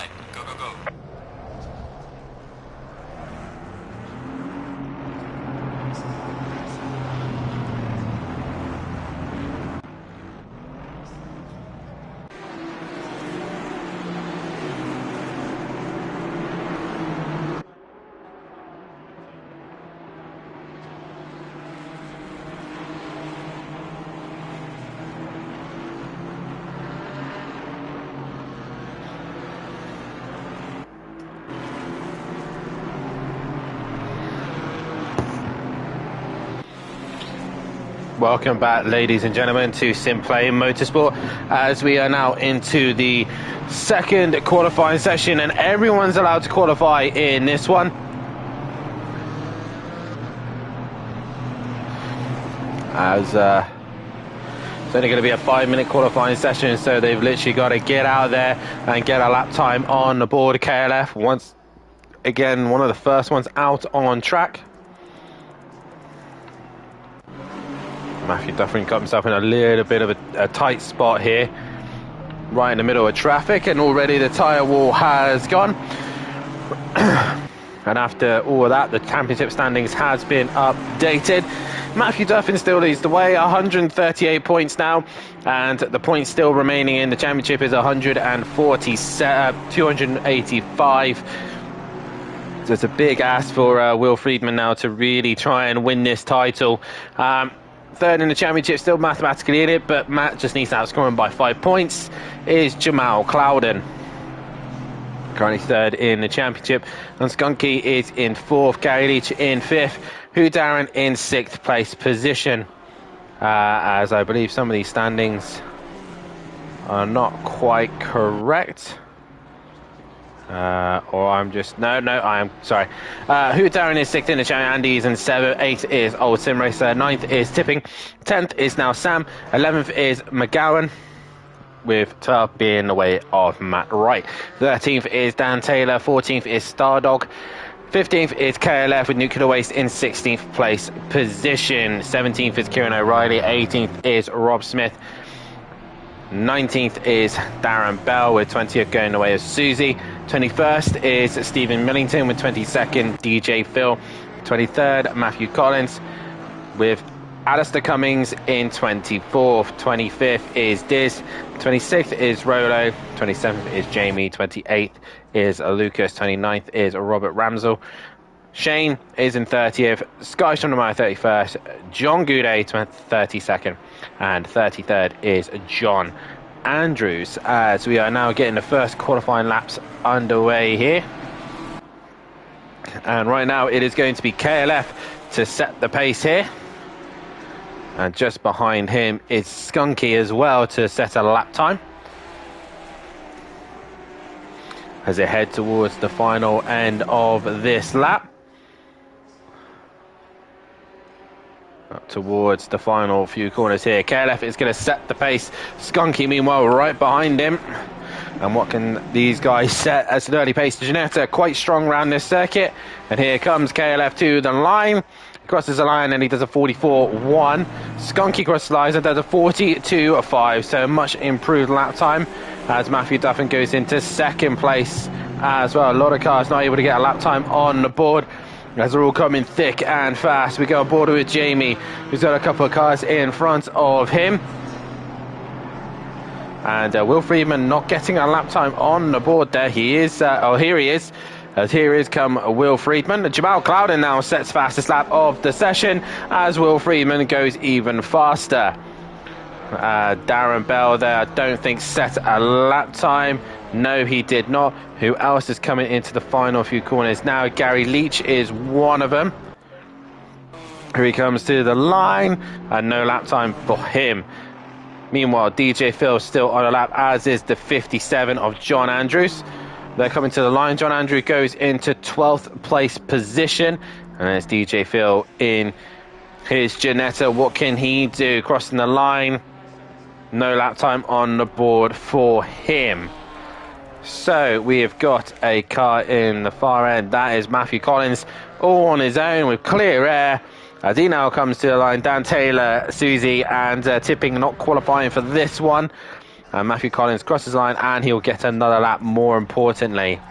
line. Go, go, go. Welcome back, ladies and gentlemen, to Simplay Motorsport, as we are now into the second qualifying session, and everyone's allowed to qualify in this one. As it's only going to be a 5-minute qualifying session, so they've literally got to get out there and get a lap time on the board. KLF, once again, one of the first ones out on track. Matthew Duffin got himself in a little bit of a tight spot here, right in the middle of traffic, and already the tyre wall has gone. And after all of that, the championship standings has been updated. Matthew Duffin still leads the way, 138 points now, and the points still remaining in the championship is 285. So it's a big ask for Will Friedman now to really try and win this title. Third in the championship, still mathematically in it, but Matt just needs to outscore him by 5 points, is Jamal Clouden. Currently third in the championship, and Skunky is in fourth, Gary Leach in fifth, Hugh Darren in sixth place position. As I believe some of these standings are not quite correct. Or I'm just I am sorry. Hugh Darren is sixth in the championship, Andy is in seventh, eighth is Old Sim Racer, ninth is Tipping, 10th is now Sam, 11th is McGowan, with 12th being the way of Matt Wright. 13th is Dan Taylor, 14th is Stardog, 15th is KLF with Nuclear Waste in 16th place position. 17th is Kieran O'Reilly, 18th is Rob Smith, 19th is Darren Bell with 20th going the way of Susie. 21st is Stephen Millington with 22nd DJ Phil. 23rd Matthew Collins with Alistair Cummings in 24th. 25th is Diz. 26th is Rolo. 27th is Jamie. 28th is Lucas. 29th is Robert Ramsell. Shane is in 30th, Sky Shonamaya 31st, John Goudet 32nd, and 33rd is John Andrews. As we are now getting the first qualifying laps underway here. And right now it is going to be KLF to set the pace here. And just behind him is Skunky as well to set a lap time, as they head towards the final end of this lap. Up towards the final few corners here. KLF is going to set the pace. Skunky, meanwhile, right behind him. And what can these guys set as an early pace? Janetta quite strong around this circuit. And here comes KLF to the line. Crosses the line and he does a 44.1. Skunky crosses the line and does a 42.5. So a much improved lap time as Matthew Duffin goes into second place as well. A lot of cars not able to get a lap time on the board, as they're all coming thick and fast. We go on board with Jamie, who's got a couple of cars in front of him. And Will Friedman not getting a lap time on the board there. He is, here he is. As here is come Will Friedman. Jamal Clouden now sets fastest lap of the session as Will Friedman goes even faster. Darren Bell there, I don't think set a lap time. No, he did not. Who else is coming into the final few corners now? Gary Leach is one of them. Here he comes to the line, and no lap time for him. Meanwhile, DJ Phil still on a lap, as is the 57 of John Andrews. They're coming to the line. John Andrews goes into 12th place position, and there's DJ Phil in his Janetta. What can he do? Crossing the line. No lap time on the board for him. So we have got a car in the far end. That is Matthew Collins, all on his own with clear air. As he now comes to the line, Dan Taylor, Susie, and Tipping not qualifying for this one. And Matthew Collins crosses the line, and he'll get another lap, more importantly.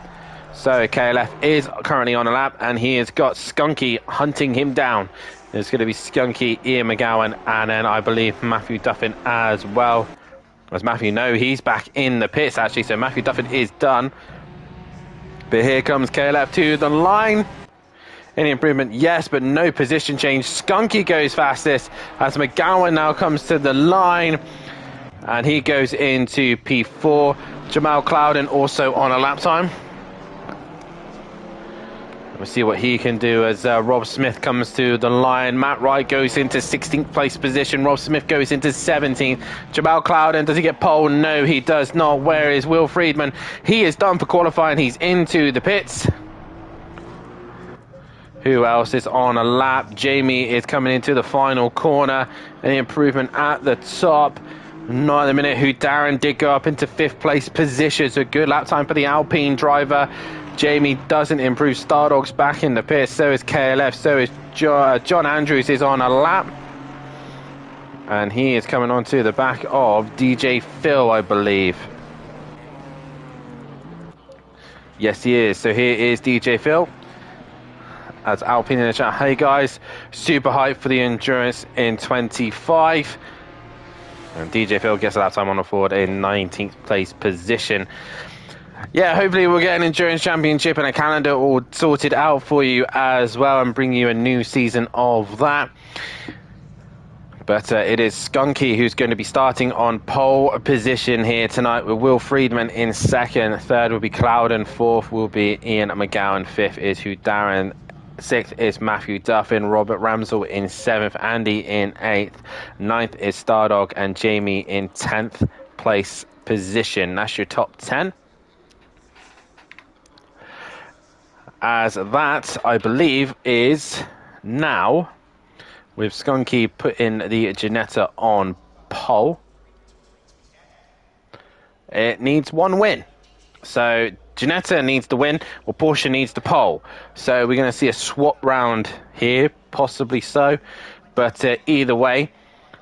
So KLF is currently on a lap, and he has got Skunky hunting him down. There's going to be Skunky, Ian McGowan, and then I believe Matthew Duffin as well. As Matthew, no, he's back in the pits actually, so Matthew Duffin is done. But here comes KLF to the line. Any improvement? Yes, but no position change. Skunky goes fastest as McGowan now comes to the line. And he goes into P4. Jamal Clouden also on a lap time. We'll see what he can do as Rob Smith comes to the line. Matt Wright goes into 16th place position. Rob Smith goes into 17th. Jamal Clouden, does he get pole? No, he does not. Where is Will Friedman? He is done for qualifying. He's into the pits. Who else is on a lap? Jamie is coming into the final corner. Any improvement at the top? Not at the minute. Who Darren did go up into 5th place position. So good lap time for the Alpine driver. Jamie doesn't improve. Stardog's back in the pits. So is KLF. So is John Andrews is on a lap. And he is coming onto the back of DJ Phil, I believe. Yes, he is. So here is DJ Phil. As Alpine in the chat, hey guys, super hype for the endurance in 25. And DJ Phil gets a lap time on the Ford in 19th place position. Yeah, hopefully we'll get an endurance championship and a calendar all sorted out for you as well, and bring you a new season of that. But it is Skunky who's going to be starting on pole position here tonight, with Will Friedman in second. Third will be Clouden. Fourth will be Ian McGowan. Fifth is Hugh Darren. Sixth is Matthew Duffin. Robert Ramsell in 7th. Andy in 8th. 9th is Stardog, and Jamie in 10th place position. That's your top 10. As that, I believe, is now, with Skunky putting the Ginetta on pole, it needs one win. So Ginetta needs the win, or Porsche needs the pole. So we're going to see a swap round here, possibly so. But either way,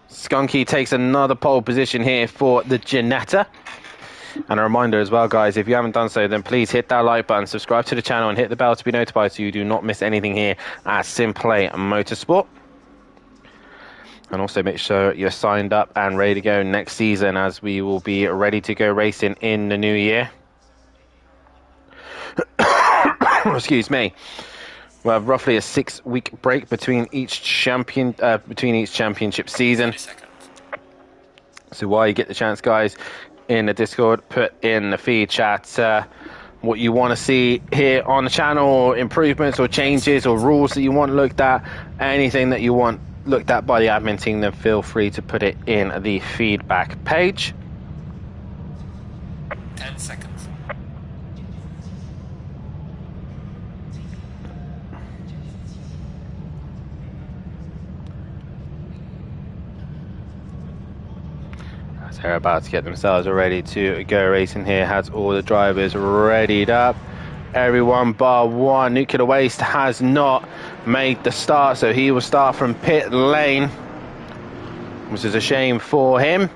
Skunky takes another pole position here for the Ginetta. And a reminder as well, guys, if you haven't done so, then please hit that like button, subscribe to the channel, and hit the bell to be notified so you do not miss anything here at Simplay Motorsport. And also make sure you're signed up and ready to go next season, as we will be ready to go racing in the new year. Excuse me. We'll have roughly a 6-week break between each championship season. So while you get the chance, guys, in the Discord, put in the feed chat what you want to see here on the channel, or improvements or changes or rules that you want looked at. Anything that you want looked at by the admin team, then feel free to put it in the feedback page. 10 seconds. They're about to get themselves ready to go racing here. Has all the drivers readied up. Everyone bar one. Nuclear Waste has not made the start, so he will start from pit lane, which is a shame for him.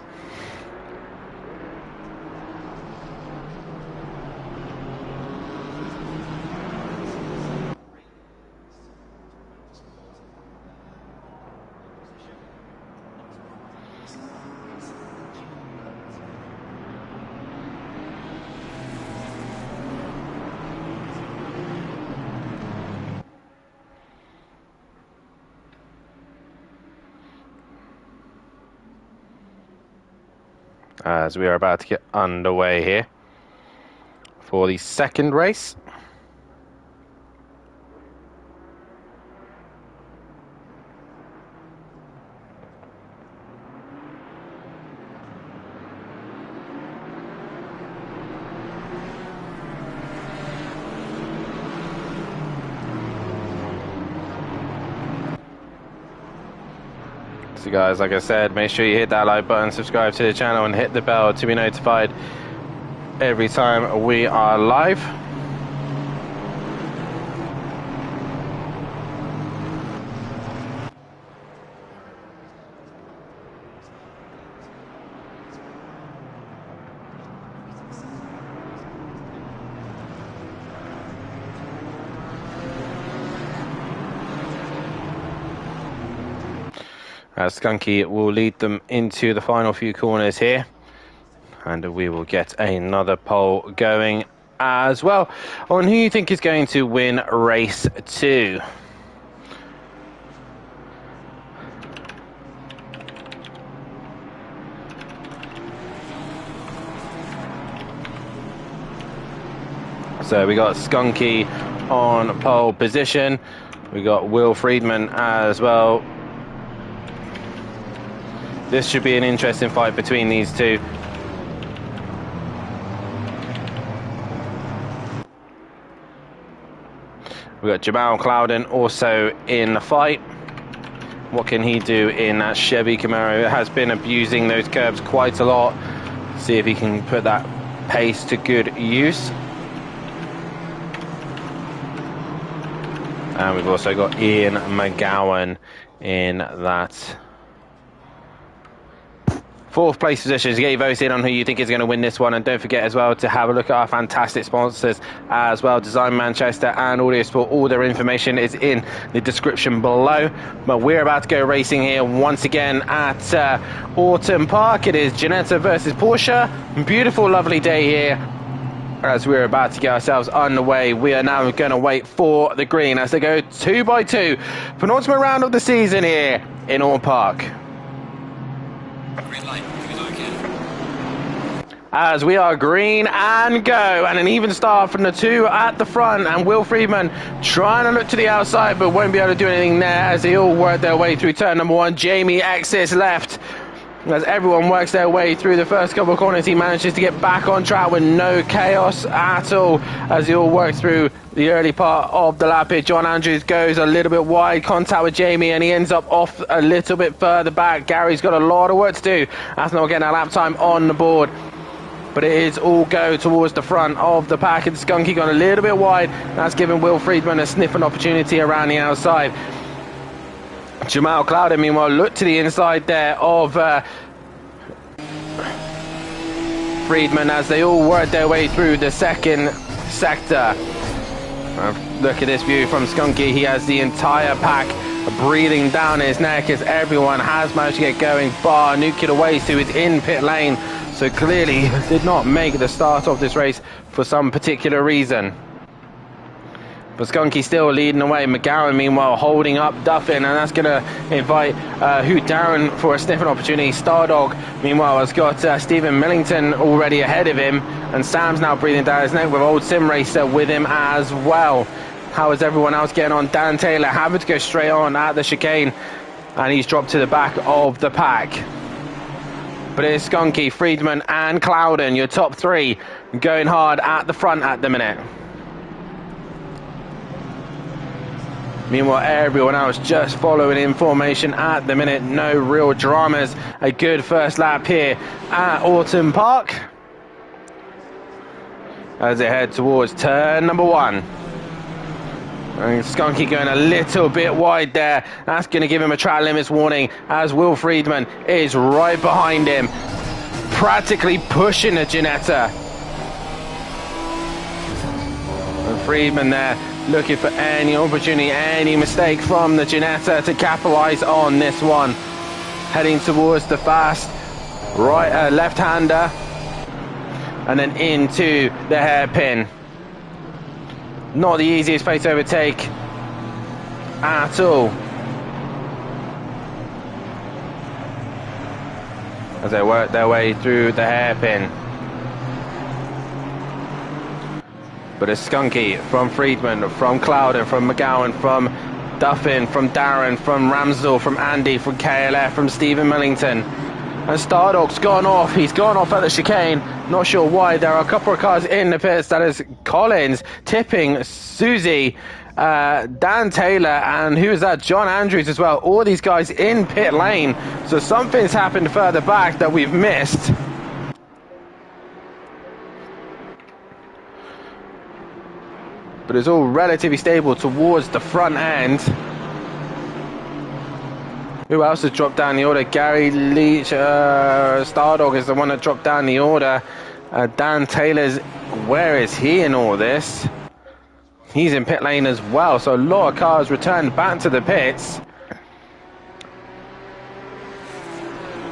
As we are about to get underway here for the second race. So guys, like I said, make sure you hit that like button, subscribe to the channel, and hit the bell to be notified every time we are live. Skunky will lead them into the final few corners here. And we will get another poll going as well on who you think is going to win race 2. So we got Skunky on pole position. We got Will Friedman as well. This should be an interesting fight between these two. We've got Jamal Clouden also in the fight. What can he do in that Chevy Camaro? Has been abusing those curbs quite a lot. See if he can put that pace to good use. And we've also got Ian McGowan in that 4th place position. To get your votes in on who you think is going to win this one, and don't forget as well to have a look at our fantastic sponsors as well, Design Manchester and Audio Sport. All their information is in the description below. But we're about to go racing here once again at Autumn Park. It is Ginetta versus Porsche. Beautiful, lovely day here. As we're about to get ourselves underway, we are now going to wait for the green as they go 2 by 2. Penultimate round of the season here in Autumn Park. Green light, give it all you can. As we are green and go, and an even start from the 2 at the front, and Will Friedman trying to look to the outside but won't be able to do anything there as they all work their way through turn number 1. Jamie exits left. As everyone works their way through the first couple of corners, he manages to get back on track with no chaos at all as they all work through the early part of the lap here. John Andrews goes a little bit wide, contact with Jamie, and he ends up off a little bit further back. Gary's got a lot of work to do. That's not getting a lap time on the board. But it is all go towards the front of the pack, and Skunky gone a little bit wide. That's giving Will Friedman a sniffing opportunity around the outside. Jamal Clouden, meanwhile, look to the inside there of Friedman as they all work their way through the second sector. Look at this view from Skunky. He has the entire pack breathing down his neck as everyone has managed to get going, bar Nuclear Waste, who is in pit lane. So clearly did not make the start of this race for some particular reason. But Skunky still leading away. McGowan, meanwhile, holding up Duffin, and that's going to invite Hoot Darren for a sniffing opportunity. Stardog, meanwhile, has got Stephen Millington already ahead of him, and Sam's now breathing down his neck with Old Sim Racer with him as well. How is everyone else getting on? Dan Taylor having to go straight on at the chicane, and he's dropped to the back of the pack. But it's Skunky, Friedman, and Clouden, your top 3, going hard at the front at the minute. Meanwhile, everyone else just following in formation at the minute. No real dramas. A good first lap here at Autumn Park as they head towards turn number 1. And Skunky going a little bit wide there. That's going to give him a track limits warning as Will Friedman is right behind him, practically pushing the Ginetta. And Friedman there looking for any opportunity, any mistake from the Ginetta to capitalize on this one. Heading towards the fast right left-hander and then into the hairpin. Not the easiest place to overtake at all as they work their way through the hairpin. But it's Skunky from Friedman, from Clouden, from McGowan, from Duffin, from Darren, from Ramsdell, from Andy, from KLF, from Stephen Millington. And Stardog's gone off. He's gone off at the chicane. Not sure why. There are a couple of cars in the pits. That is Collins, Tipping, Susie, Dan Taylor, and who is that? John Andrews as well. All these guys in pit lane. So something's happened further back that we've missed. But it's all relatively stable towards the front end. Who else has dropped down the order? Gary Leach, Stardog is the one that dropped down the order. Dan Taylor's, where is he in all this? He's in pit lane as well, so a lot of cars returned back to the pits.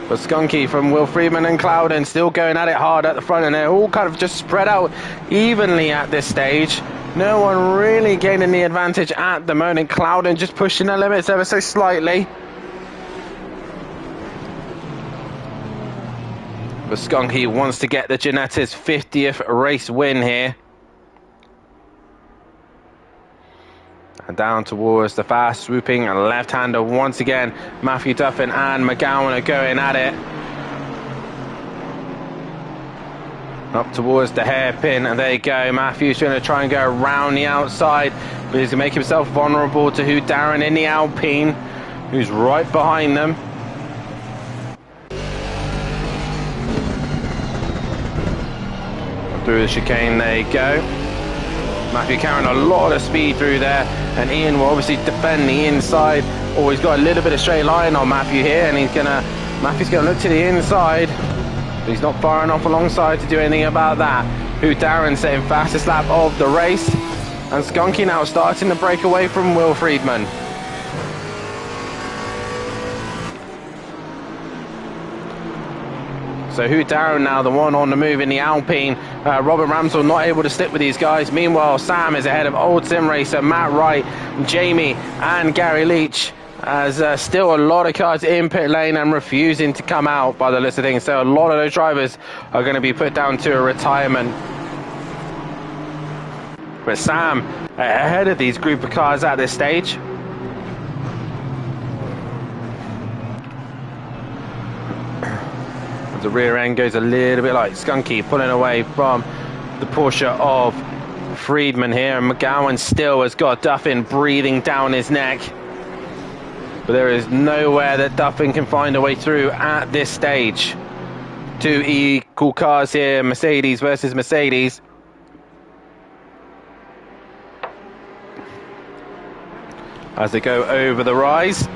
But Skunky from Will Friedman and Clouden still going at it hard at the front, and they're all kind of just spread out evenly at this stage. No one really gaining the advantage at the moment. Clouden just pushing the limits ever so slightly. But Skunky wants to get the Genetti's 50th race win here. And down towards the fast swooping left-hander once again. Matthew Duffin and McGowan are going at it. Up towards the hairpin, and there you go. Matthew's going to try and go around the outside, but he's going to make himself vulnerable to who Darren in the Alpine, who's right behind them. Through the chicane, there you go. Matthew carrying a lot of speed through there, and Ian will obviously defend the inside. Oh, he's got a little bit of straight line on Matthew here, and Matthew's gonna look to the inside, but he's not far enough alongside to do anything about that. Who Darren setting fastest lap of the race, and Skunky now starting to break away from Will Friedman. So Who Darren now the one on the move in the Alpine. Robert Ramsell not able to stick with these guys. Meanwhile, Sam is ahead of Old Sim Racer, Matt Wright, Jamie and Gary Leach. As still a lot of cars in pit lane and refusing to come out by the list of things. So a lot of those drivers are going to be put down to a retirement. But Sam ahead of these group of cars at this stage. The rear end goes a little bit like Skunky, pulling away from the Porsche of Friedman here, and McGowan still has got Duffin breathing down his neck, but there is nowhere that Duffin can find a way through at this stage. Two equal cars here, Mercedes versus Mercedes. As they go over the rise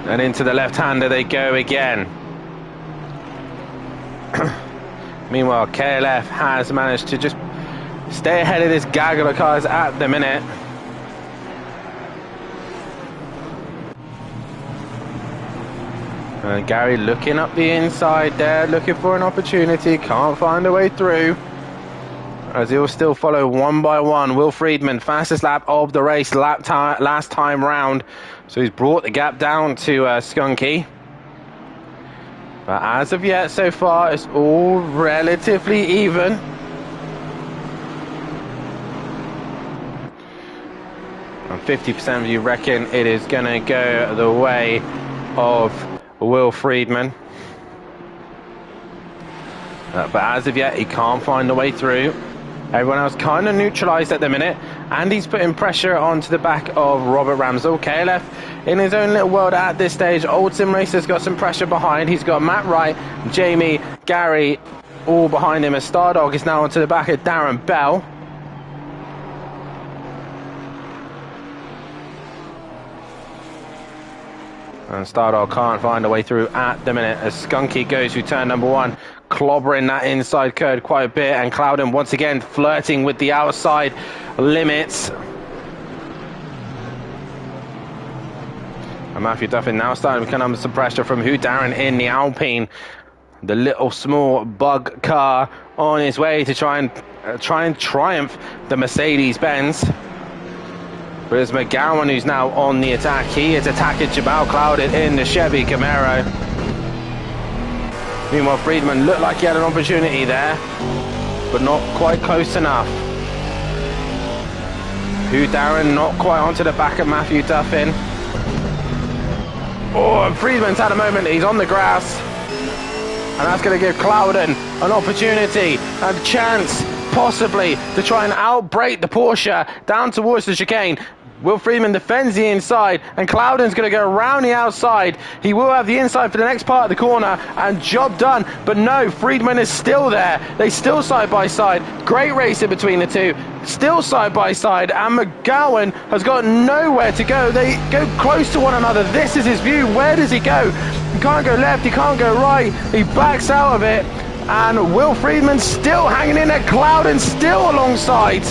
and into the left-hander they go again. Meanwhile, KLF has managed to just stay ahead of this gaggle of cars at the minute. And Gary looking up the inside there, looking for an opportunity, can't find a way through. As he'll still follow one by one. Will Friedman, fastest lap of the race, last time round. So he's brought the gap down to Skunky. But as of yet, so far, it's all relatively even. And 50% of you reckon it is going to go the way of Will Friedman. But as of yet, he can't find the way through. Everyone else kind of neutralised at the minute, and he's putting pressure onto the back of Robert Ramsell. KLF in his own little world at this stage. Old Sim Racer's got some pressure behind. He's got Matt Wright, Jamie, Gary all behind him, as Stardog is now onto the back of Darren Bell. And Stardog can't find a way through at the minute as Skunky goes through turn number one, clobbering that inside curve quite a bit, and Clouden once again flirting with the outside limits. And Matthew Duffin now starting to come under some pressure from Who Darren in the Alpine. The little small bug car on his way to try and triumph the Mercedes-Benz. But it's McGowan who's now on the attack. He is attacking Jabal Clouden in the Chevy Camaro. Meanwhile, Friedman looked like he had an opportunity there, but not quite close enough. Who Darren not quite onto the back of Matthew Duffin. Oh, and Friedman's had a moment. He's on the grass. And that's going to give Clouden an opportunity and a chance, possibly, to try and outbrake the Porsche down towards the chicane. Will Friedman defends the inside, and Clouden's going to go around the outside. He will have the inside for the next part of the corner, and job done. But no, Friedman is still there. They still side by side. Great race in between the two. Still side by side, and McGowan has got nowhere to go. They go close to one another. This is his view. Where does he go? He can't go left, he can't go right. He backs out of it, and Will Friedman still hanging in there. Clouden still alongside.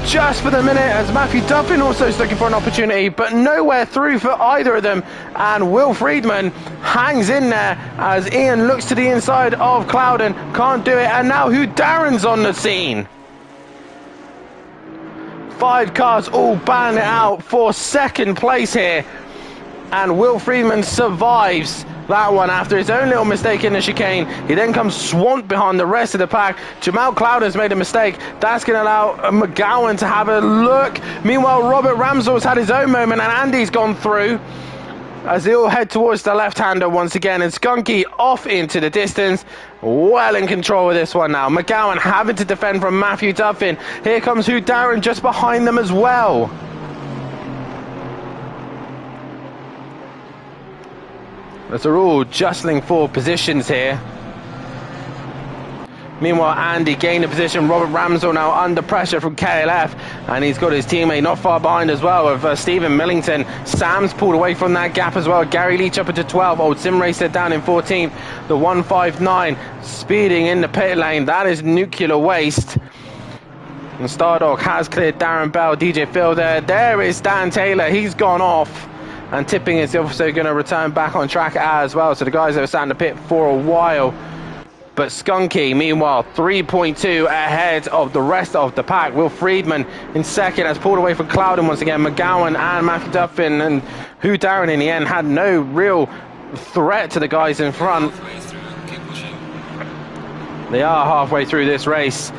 just for the minute, as Matthew Duffin also is looking for an opportunity, but nowhere through for either of them. And Will Friedman hangs in there as Ian looks to the inside of Clouden, can't do it, and now Hugh Darren's on the scene. 5 cars all battling it out for second place here, and Will Friedman survives that one after his own little mistake in the chicane. He then comes swamped behind the rest of the pack. Jamal Clouden's made a mistake. That's going to allow McGowan to have a look. Meanwhile, Robert Ramsell's had his own moment, and Andy's gone through as they all head towards the left-hander once again, and Skunky off into the distance, well in control of this one now. McGowan having to defend from Matthew Duffin. Here comes Hugh Darren just behind them as well. As they're all jostling for positions here. Meanwhile, Andy gained a position. Robert Ramsell now under pressure from KLF, and he's got his teammate not far behind as well of Stephen Millington. Sam's pulled away from that gap as well. Gary Leach up into 12. Old Sim Racer down in 14th. The 159 speeding in the pit lane. That is nuclear waste. And Stardog has cleared Darren Bell. DJ Phil there. There is Dan Taylor. He's gone off. And Tipping is also going to return back on track as well. So the guys that were sat in the pit for a while. But Skunky, meanwhile, 3.2 ahead of the rest of the pack. Will Friedman in second has pulled away from Clouden once again. McGowan and Matthew Duffin and Hugh Darren in the end had no real threat to the guys in front. They are halfway through this race.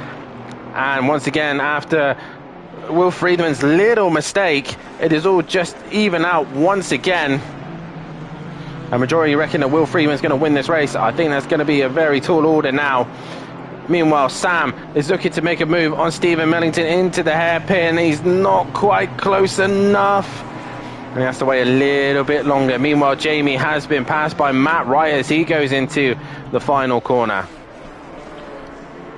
And once again, after Will Friedman's little mistake, it is all just even out once again. A majority reckon that Will Friedman's going to win this race. I think that's going to be a very tall order now. Meanwhile, Sam is looking to make a move on Stephen Millington into the hairpin. He's not quite close enough, and he has to wait a little bit longer. Meanwhile, Jamie has been passed by Matt Wright as he goes into the final corner.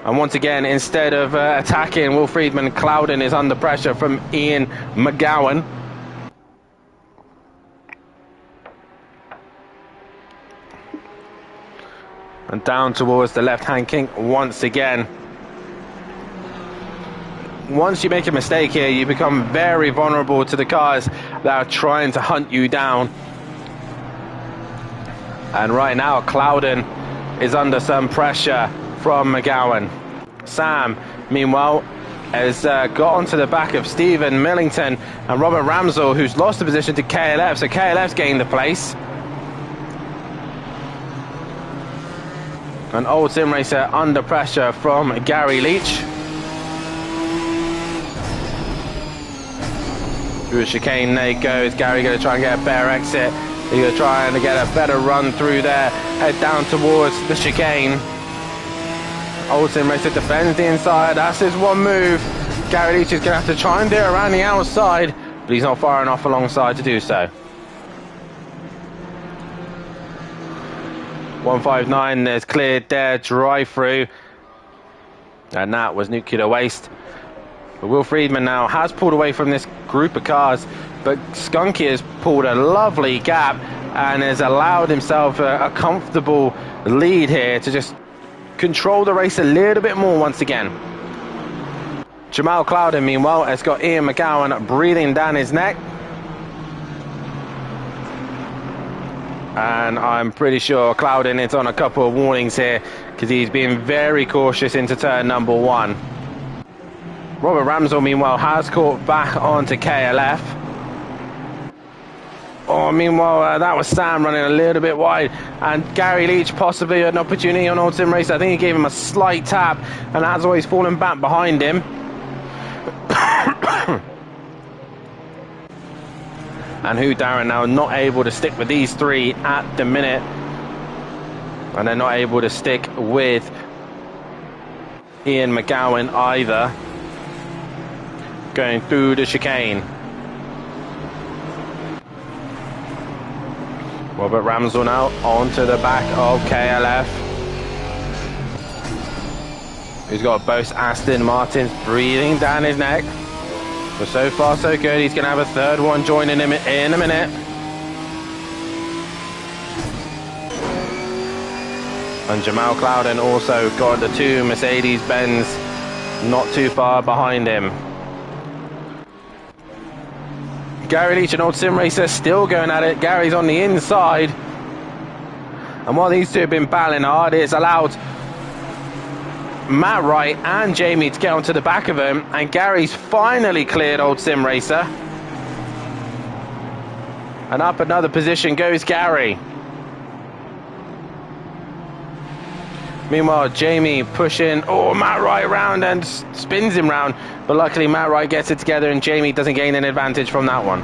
And once again, instead of attacking Will Friedman, Clouden is under pressure from Ian McGowan. And down towards the left-hand kink once again. Once you make a mistake here, you become very vulnerable to the cars that are trying to hunt you down. And right now, Clouden is under some pressure from McGowan. Sam, meanwhile, has got onto the back of Stephen Millington and Robert Ramsell, who's lost the position to KLF. So KLF's gained the place. An Old Sim Racer under pressure from Gary Leach. Through a chicane, there he goes. Gary going to try and get a better exit. He's going to try and get a better run through there. Head down towards the chicane. Old Sim Racer defends the inside. That's his one move. Gary Leach is going to have to try and do it around the outside, but he's not far enough alongside to do so. 159 is cleared there, drive through, and that was nuclear waste. But Will Friedman now has pulled away from this group of cars, but Skunky has pulled a lovely gap and has allowed himself a comfortable lead here to just control the race a little bit more once again. Jamal Clouden, meanwhile, has got Ian McGowan breathing down his neck. And I'm pretty sure Clouden is on a couple of warnings here because he's been very cautious into turn number 1. Robert Ramsell, meanwhile, has caught back onto KLF. Oh, meanwhile, that was Sam running a little bit wide, and Gary Leach possibly an opportunity on Old Sim Racer. I think he gave him a slight tap, and as always, falling back behind him. And Hugh Darren now not able to stick with these three at the minute. And they're not able to stick with Ian McGowan either. Going through the chicane. Robert Ramsell now onto the back of KLF. Who's got both Aston Martins breathing down his neck. But so far so good. He's going to have a third one joining him in a minute. And Jamal Clouden also got the two Mercedes-Benz not too far behind him. Gary Leach and Old Sim Racer still going at it. Gary's on the inside. And while these two have been battling hard, it's allowed Matt Wright and Jamie to get onto the back of him. And Gary's finally cleared Old Sim Racer. And up another position goes Gary. Meanwhile, Jamie pushing, Matt Wright round and spins him round. But luckily, Matt Wright gets it together and Jamie doesn't gain an advantage from that one.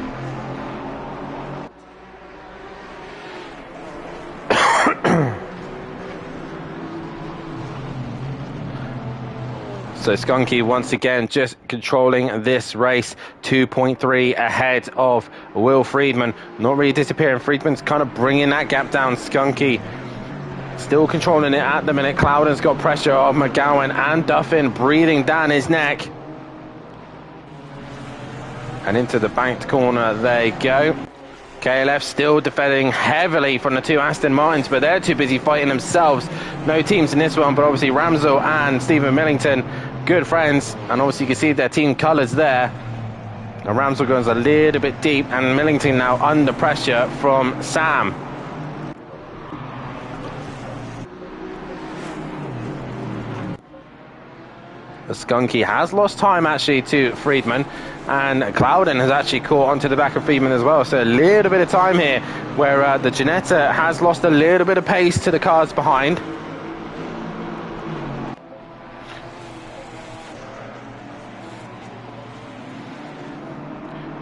So Skunky once again just controlling this race, 2.3 ahead of Will Friedman. Not really disappearing. Friedman's kind of bringing that gap down. Skunky still controlling it at the minute. Cloudon's got pressure of McGowan and Duffin breathing down his neck. And into the banked corner they go. KLF still defending heavily from the two Aston Martins, but they're too busy fighting themselves. No teams in this one, but obviously Ramsell and Stephen Millington, good friends. And obviously you can see their team colours there. And Ramsell goes a little bit deep, and Millington now under pressure from Sam. Skunky has lost time actually to Friedman, and Cloudon has actually caught onto the back of Friedman as well. So a little bit of time here where the Ginetta has lost a little bit of pace to the cars behind.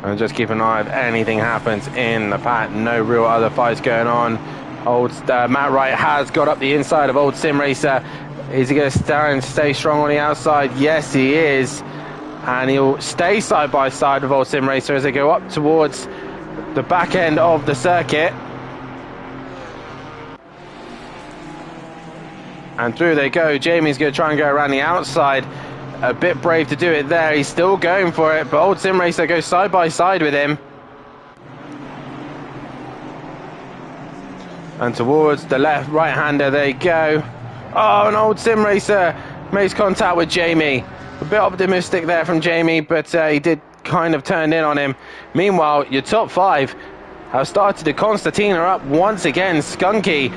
And just keep an eye if anything happens in the pack. No real other fights going on. Matt Wright has got up the inside of Old Sim Racer. Is he going to stay strong on the outside? Yes, he is. And he'll stay side by side with Old Sim Racer as they go up towards the back end of the circuit. And through they go. Jamie's going to try and go around the outside. A bit brave to do it there. He's still going for it, but Old Sim Racer goes side by side with him. And towards the left right-hander they go. Oh, an Old Sim Racer makes contact with Jamie. A bit optimistic there from Jamie, but he did kind of turn in on him. Meanwhile, your top five have started to Constantina up once again. Skunky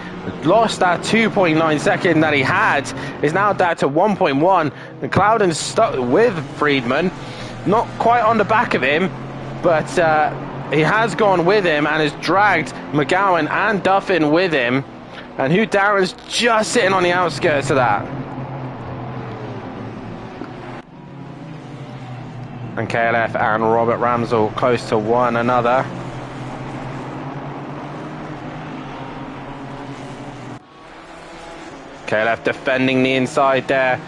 lost that 2.9 second that he had, is now down to 1.1. And Cloudon's stuck with Friedman, not quite on the back of him, but he has gone with him and has dragged McGowan and Duffin with him. And Hugh Darren's just sitting on the outskirts of that. And KLF and Robert Ramsell close to one another. KLF defending the inside there.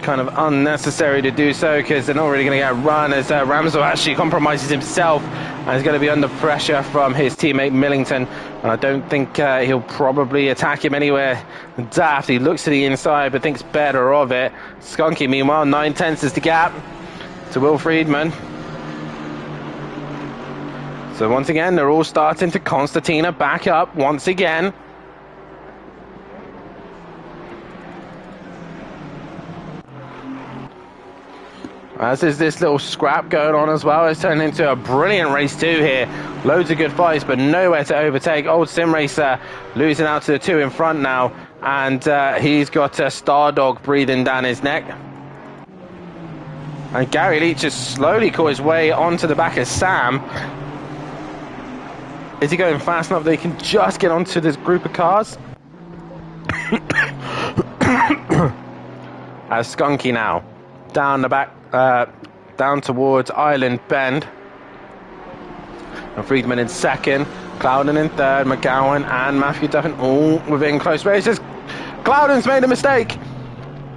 Kind of unnecessary to do so because they're not really going to get a run as Ramsell actually compromises himself and is going to be under pressure from his teammate Millington. And I don't think he'll probably attack him anywhere daft. He looks to the inside but thinks better of it. Skunky, meanwhile, 9/10 is the gap to Will Friedman. So once again, they're all starting to Constantina back up once again. As is this little scrap going on as well. It's turned into a brilliant race too here. Loads of good fights, but nowhere to overtake. Old Sim Racer losing out to the two in front now. And he's got a Stardog breathing down his neck. And Gary Leach has slowly caught his way onto the back of Sam. Is he going fast enough that he can just get onto this group of cars? As Skunky now down the back, down towards Island Bend. And Friedman in second, Cloudon in third, McGowan and Matthew Duffin all within close races. Cloudon's made a mistake.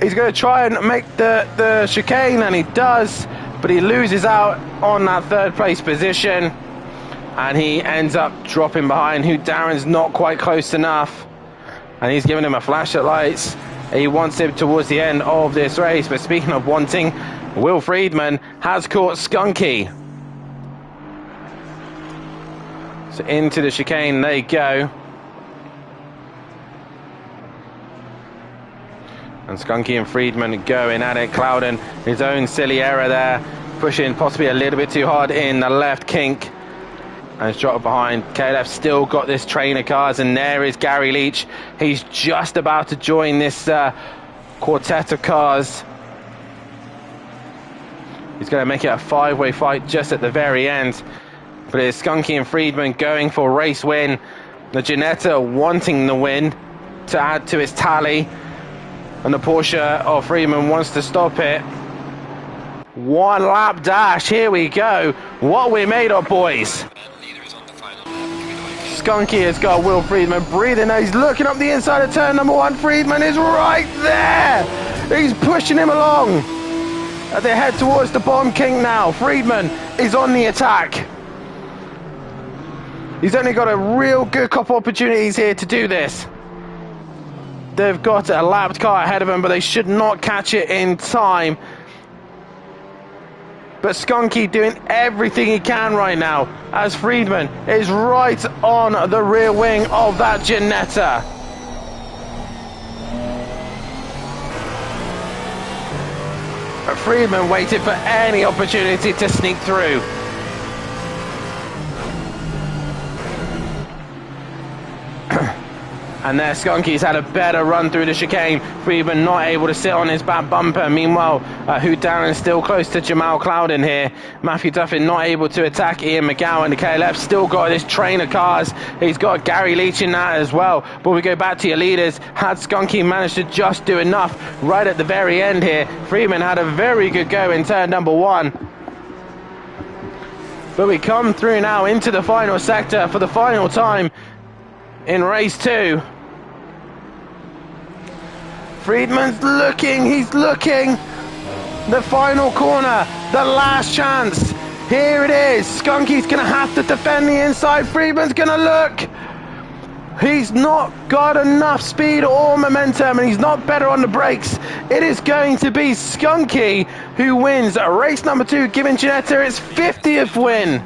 He's going to try and make the chicane, and he does, but he loses out on that third place position, and he ends up dropping behind. Hugh Darren's not quite close enough, and he's giving him a flash of lights. He wants him towards the end of this race. But speaking of wanting, Will Friedman has caught Skunky. So into the chicane they go. And Skunky and Friedman going at it. Cloudon, his own silly error there, pushing possibly a little bit too hard in the left kink. and it's dropped behind. KLF still got this train of cars, and there is Gary Leach. He's just about to join this quartet of cars. He's going to make it a five-way fight just at the very end. But it's Skunky and Friedman going for race win. The Ginetta wanting the win to add to his tally. And the Porsche of Friedman wants to stop it. One lap dash. Here we go. What we made of, boys. Skunky has got Will Friedman breathing. He's looking up the inside of turn number 1. Friedman is right there. He's pushing him along. As they head towards the bomb kink now. Friedman is on the attack. He's only got a real good couple opportunities here to do this. They've got a lapped car ahead of them, but they should not catch it in time. But Skunky doing everything he can right now as Friedman is right on the rear wing of that Ginetta. But Friedman waited for any opportunity to sneak through. And there Skunky's had a better run through the chicane. Friedman not able to sit on his back bumper. Meanwhile, Hugh Darren's still close to Jamal Clouden here. Matthew Duffin not able to attack Ian McGowan. The KLF still got this train of cars. He's got Gary Leach in that as well. But we go back to your leaders. Had Skunky managed to just do enough right at the very end here. Friedman had a very good go in turn number 1. But we come through now into the final sector for the final time in race 2. Friedman's looking, he's looking. The final corner, the last chance. Here it is. Skunky's going to have to defend the inside. Friedman's going to look. He's not got enough speed or momentum, and he's not better on the brakes. It is going to be Skunky who wins race number 2, giving Ginetta its 50th win.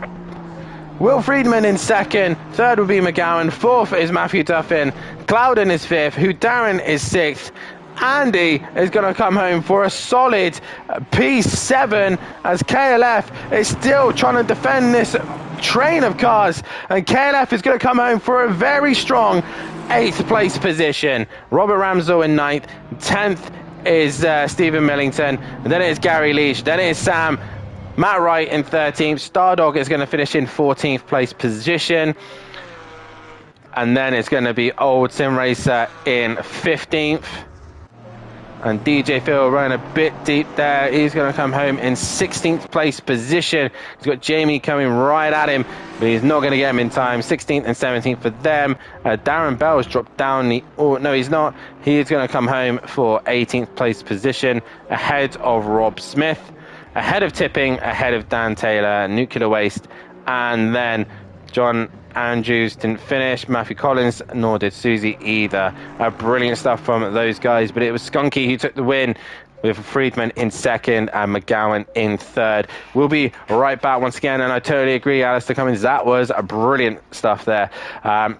Will Friedman in second, third will be McGowan, fourth is Matthew Duffin, Clouden is fifth, Hugh Darren is sixth. Andy is going to come home for a solid P7 as KLF is still trying to defend this train of cars, and KLF is going to come home for a very strong 8th place position. Robert Ramsell in 9th, 10th is Stephen Millington, and then it's Gary Leach, then it's Sam. Matt Wright in 13th. Stardog is going to finish in 14th place position. And then it's going to be Old Sim Racer in 15th. And DJ Phil running a bit deep there. He's going to come home in 16th place position. He's got Jamie coming right at him, but he's not going to get him in time. 16th and 17th for them. Darren Bell's dropped down the... Oh, no, he's not. He's going to come home for 18th place position ahead of Rob Smith. Ahead of Tipping, ahead of Dan Taylor, Nuclear Waste, and then John Andrews didn't finish, Matthew Collins, nor did Susie either. Brilliant stuff from those guys, but it was Skunky who took the win with Friedman in second and McGowan in third. We'll be right back once again, and I totally agree, Alistair Cummins, that was a brilliant stuff there.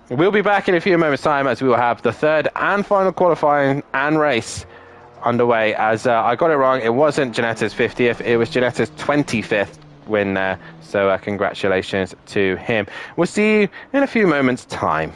We'll be back in a few moments' time as we will have the third and final qualifying and race underway, as I got it wrong. It wasn't Ginetta's 50th, it was Ginetta's 25th win there, so congratulations to him. We'll see you in a few moments' time.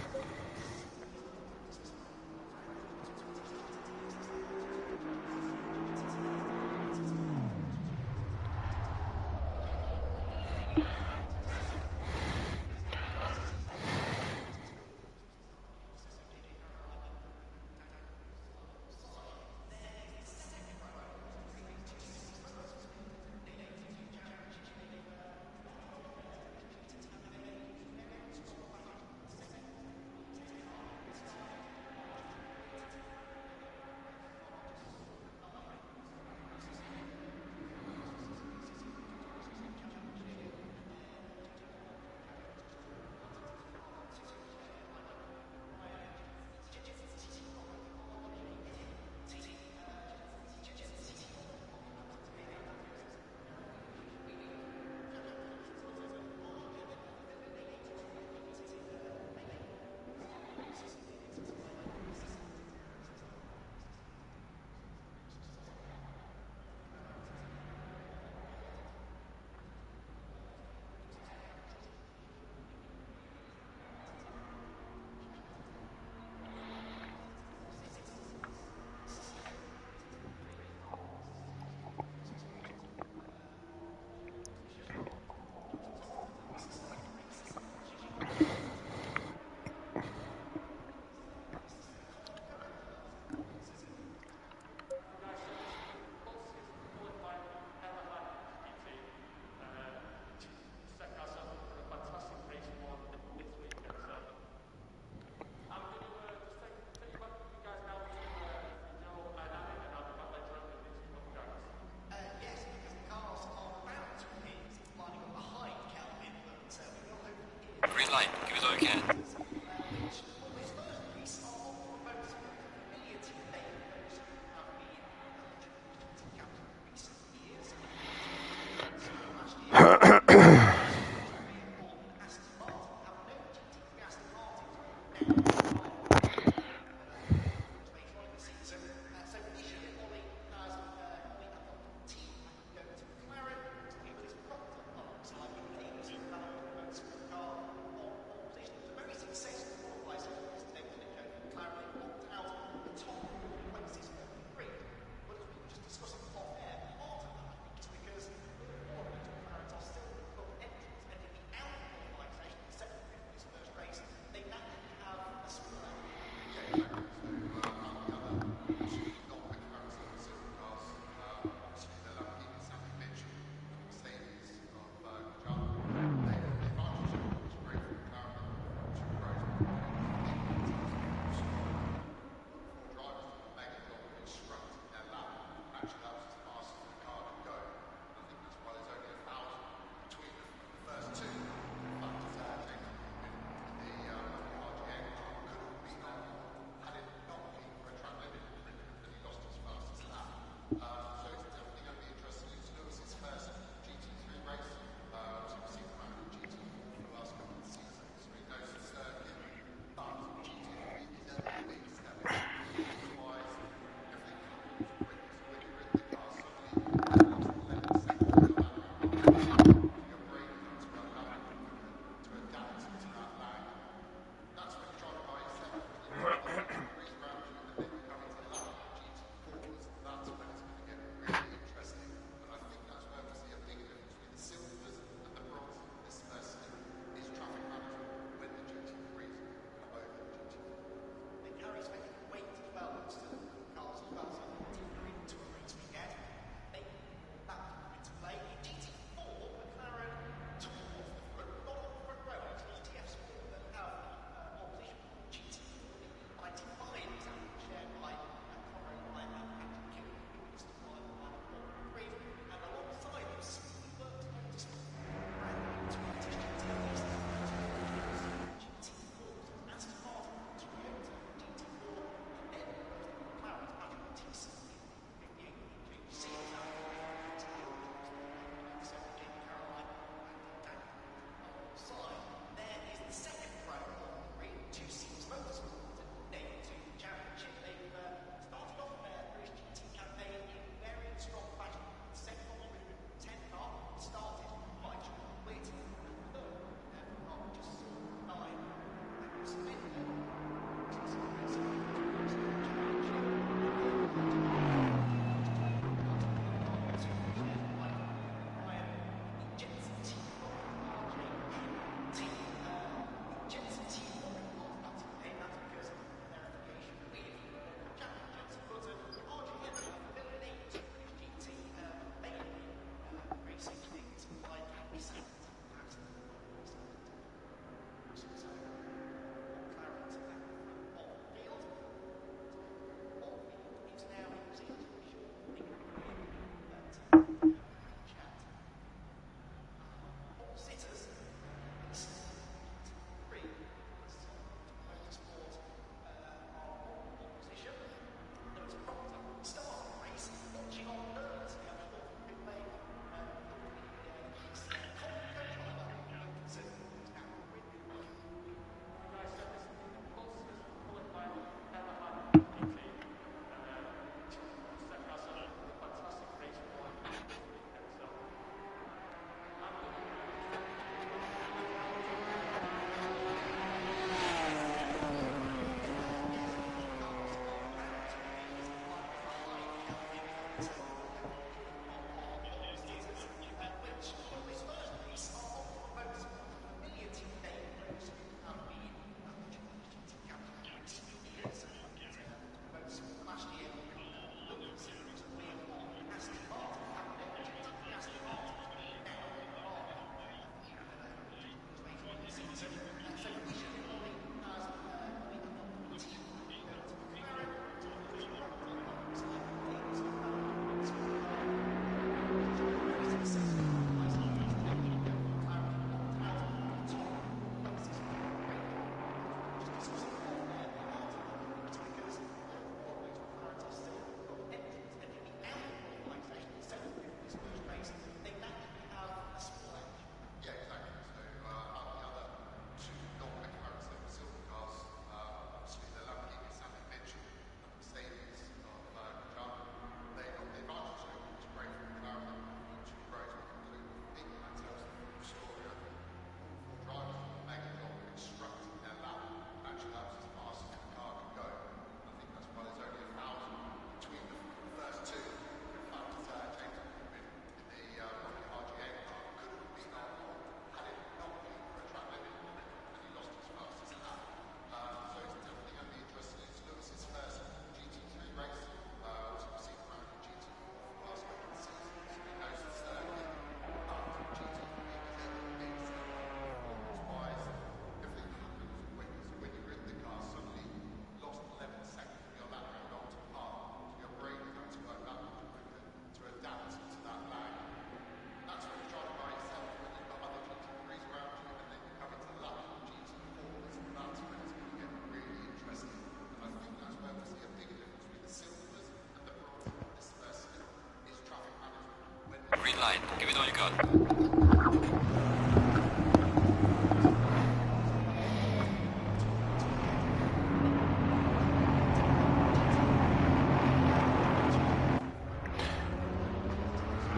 Green light. Give it all you got.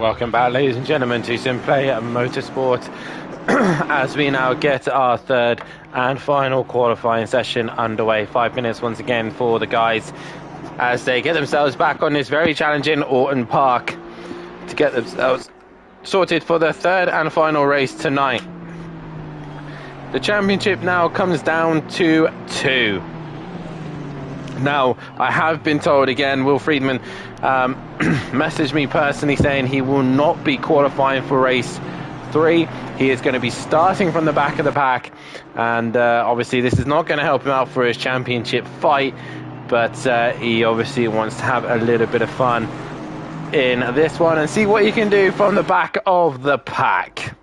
Welcome back, ladies and gentlemen, to Simplay Motorsport as we now get our third and final qualifying session underway. 5 minutes once again for the guys as they get themselves back on this very challenging Orton Park to get themselves sorted for the third and final race tonight. The championship now comes down to 2. Now, I have been told again, Will Friedman messaged me personally saying he will not be qualifying for race 3. He is going to be starting from the back of the pack, and obviously this is not going to help him out for his championship fight, but he obviously wants to have a little bit of fun in this one and see what he can do from the back of the pack.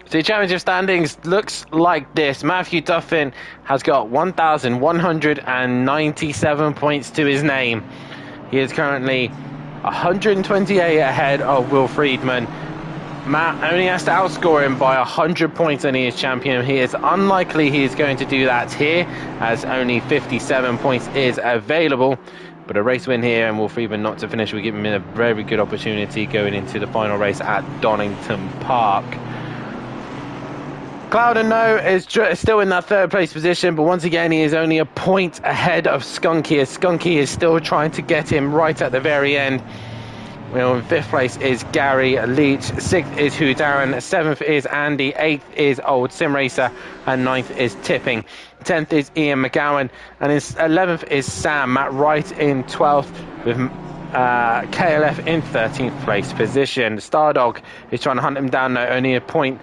So the championship standings looks like this. Matthew Duffin has got 1,197 points to his name. He is currently 128 ahead of Will Friedman. Matt only has to outscore him by 100 points and he is champion. He is unlikely he is going to do that here, as only 57 points is available. But a race win here and Will Friedman not to finish will give him a very good opportunity going into the final race at Donington Park. Clouden No is still in that third place position, but once again he is only a point ahead of Skunky, as Skunky is still trying to get him right at the very end. Well, in 5th place is Gary Leach, 6th is Hugh Darren, 7th is Andy, 8th is Old Sim Racer, and 9th is Tipping. 10th is Ian McGowan, and 11th is Sam. Matt Wright in 12th, with KLF in 13th place position. Stardog is trying to hunt him down now, only a point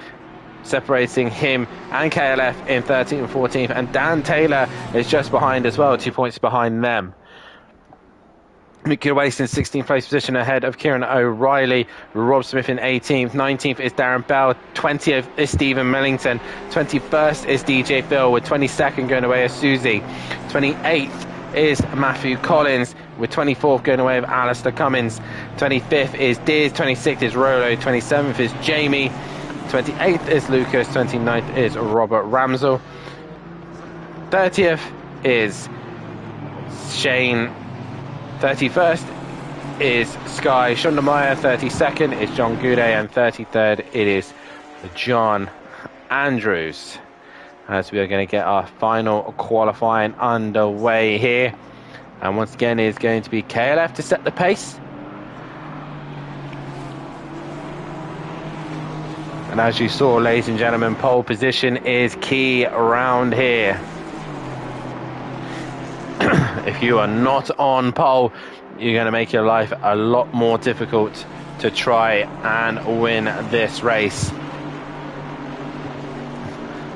separating him and KLF in 13th and 14th, and Dan Taylor is just behind as well, 2 points behind them. Mickey Waste in 16th place position ahead of Kieran O'Reilly. Rob Smith in 18th. 19th is Darren Bell. 20th is Stephen Millington. 21st is DJ Phil, with 22nd going away as Susie. 28th is Matthew Collins, with 24th going away with Alistair Cummins. 25th is Diz. 26th is Rolo. 27th is Jamie. 28th is Lucas, 29th is Robert Ramsell, 30th is Shane, 31st is Sky Shundemeyer, 32nd is John Goudet, and 33rd it is John Andrews. As we are going to get our final qualifying underway here, and once again it is going to be KLF to set the pace. And as you saw, ladies and gentlemen, pole position is key around here. If you are not on pole, you're going to make your life a lot more difficult to try and win this race.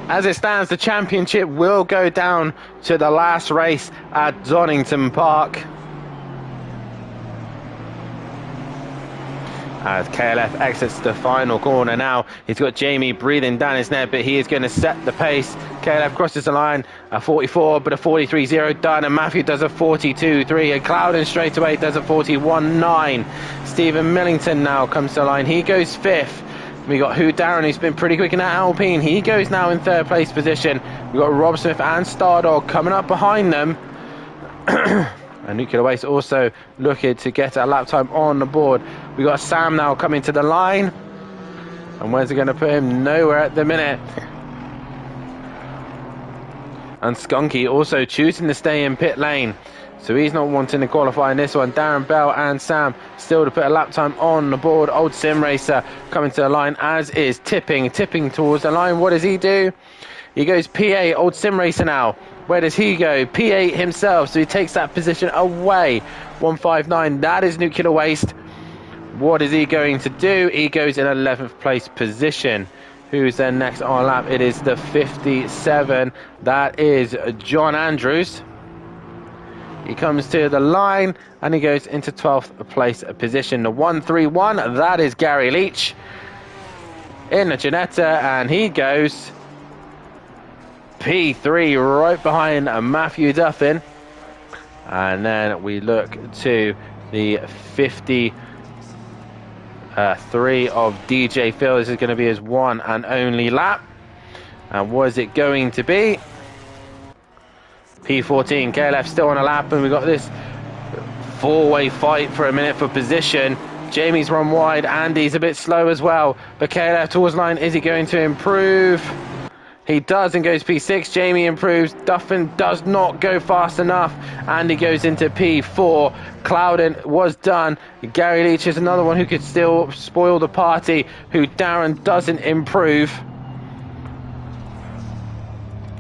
As it stands, the championship will go down to the last race at Donington Park, as KLF exits the final corner now. He's got Jamie breathing down his neck, but he is going to set the pace. KLF crosses the line, a 44, but a 43.0 done, and Matthew does a 42.3, and Clouden straight away does a 41.9. Stephen Millington now comes to the line. He goes 5th. We got Hugh Darren, who's been pretty quick in that Alpine. He goes now in 3rd place position. We got Rob Smith and Stardog coming up behind them. And Nuclear Waste also looking to get a lap time on the board. We got Sam now coming to the line. And where's it going to put him? Nowhere at the minute. And Skunky also choosing to stay in pit lane, so he's not wanting to qualify in this one. Darren Bell and Sam still to put a lap time on the board. Old Sim Racer coming to the line, as is Tipping towards the line. What does he do? He goes P8, Old Sim Racer now. Where does he go? P8 himself, so he takes that position away. 159, that is Nuclear Waste. What is he going to do? He goes in 11th place position. Who's then next on lap? It is the 57. That is John Andrews. He comes to the line and he goes into 12th place position. The 131, that is Gary Leach in the Ginetta, and he goes P3 right behind Matthew Duffin. And then we look to the 53 of DJ Phil. This is going to be his one and only lap. And what is it going to be? P14. KLF still on a lap, and we've got this four-way fight for a minute for position. Jamie's run wide. Andy's a bit slow as well. Michaela towards line. Is he going to improve? He does and goes P6. Jamie improves. Duffin does not go fast enough. Andy goes into P4. Clouden was done. Gary Leach is another one who could still spoil the party, who Darren doesn't improve.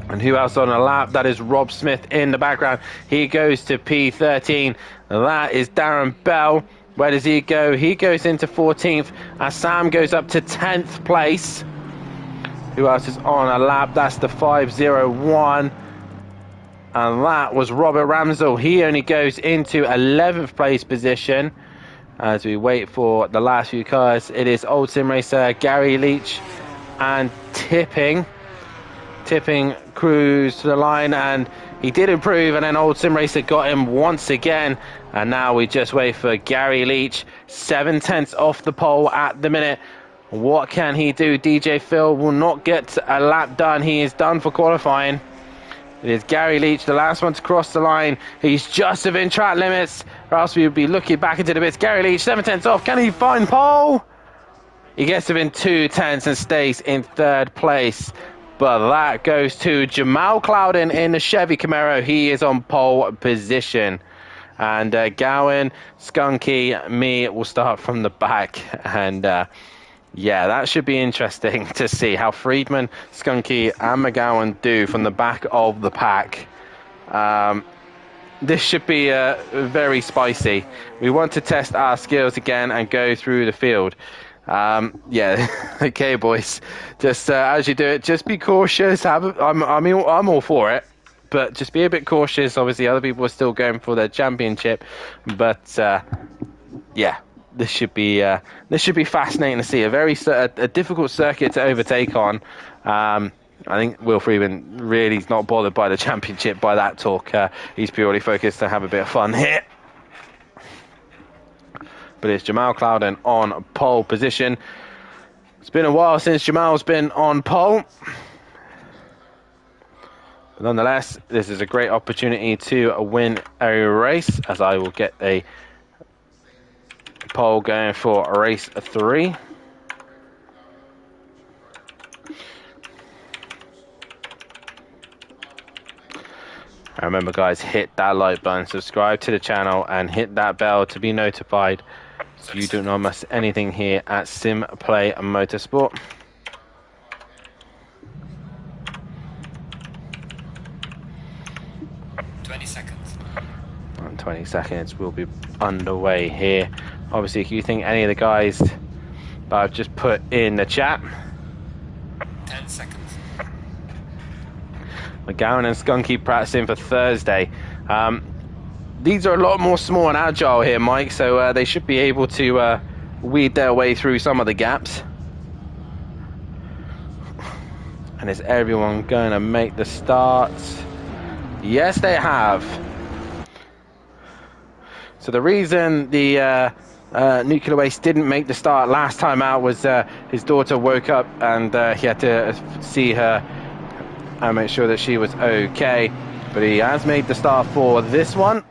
And who else on a lap? That is Rob Smith in the background. He goes to P13. That is Darren Bell. Where does he go? He goes into 14th. As Sam goes up to 10th place. Who else is on a lap? That's the 501. And that was Robert Ramsell. He only goes into 11th place position. As we wait for the last few cars, it is old sim racer Gary Leach and Tipping Cruz to the line, and he did improve, and then old sim racer got him once again. And now we just wait for Gary Leach, 7/10 off the pole at the minute. What can he do? DJ Phil will not get a lap done. He is done for qualifying. It is Gary Leach, the last one to cross the line. He's just within track limits, or else we would be looking back into the bits. Gary Leach, 7/10 off. Can he find pole? He gets within 2/10 and stays in third place. But that goes to Jamal Clouden in the Chevy Camaro. He is on pole position. And Gowan, Skunky, me will start from the back. And yeah, that should be interesting to see how Friedman, Skunky, and McGowan do from the back of the pack. This should be very spicy. We want to test our skills again and go through the field. Yeah, okay, boys. Just as you do it, just be cautious. I'm all for it, but just be a bit cautious. Obviously, other people are still going for their championship, but yeah, this should be fascinating to see. A difficult circuit to overtake on. I think Will Freeman really is not bothered by the championship, by that talk. He's purely focused to have a bit of fun here. But it's Jamal Clouden on pole position. It's been a while since Jamal's been on pole. But nonetheless, this is a great opportunity to win a race, as I will get a pole going for race 3. Remember, guys, hit that like button, subscribe to the channel, and hit that bell to be notified so you do not miss anything here at Sim Play Motorsport. And 20 seconds will be underway here. Obviously, if you think any of the guys that I've just put in the chat, 10 seconds. McGowan and Skunky practicing for Thursday. These are a lot more small and agile here, Mike, so they should be able to weed their way through some of the gaps. And is everyone going to make the start? Yes, they have. So the reason the Nuclear Waste didn't make the start last time out was his daughter woke up and he had to see her and make sure that she was okay. But he has made the start for this one.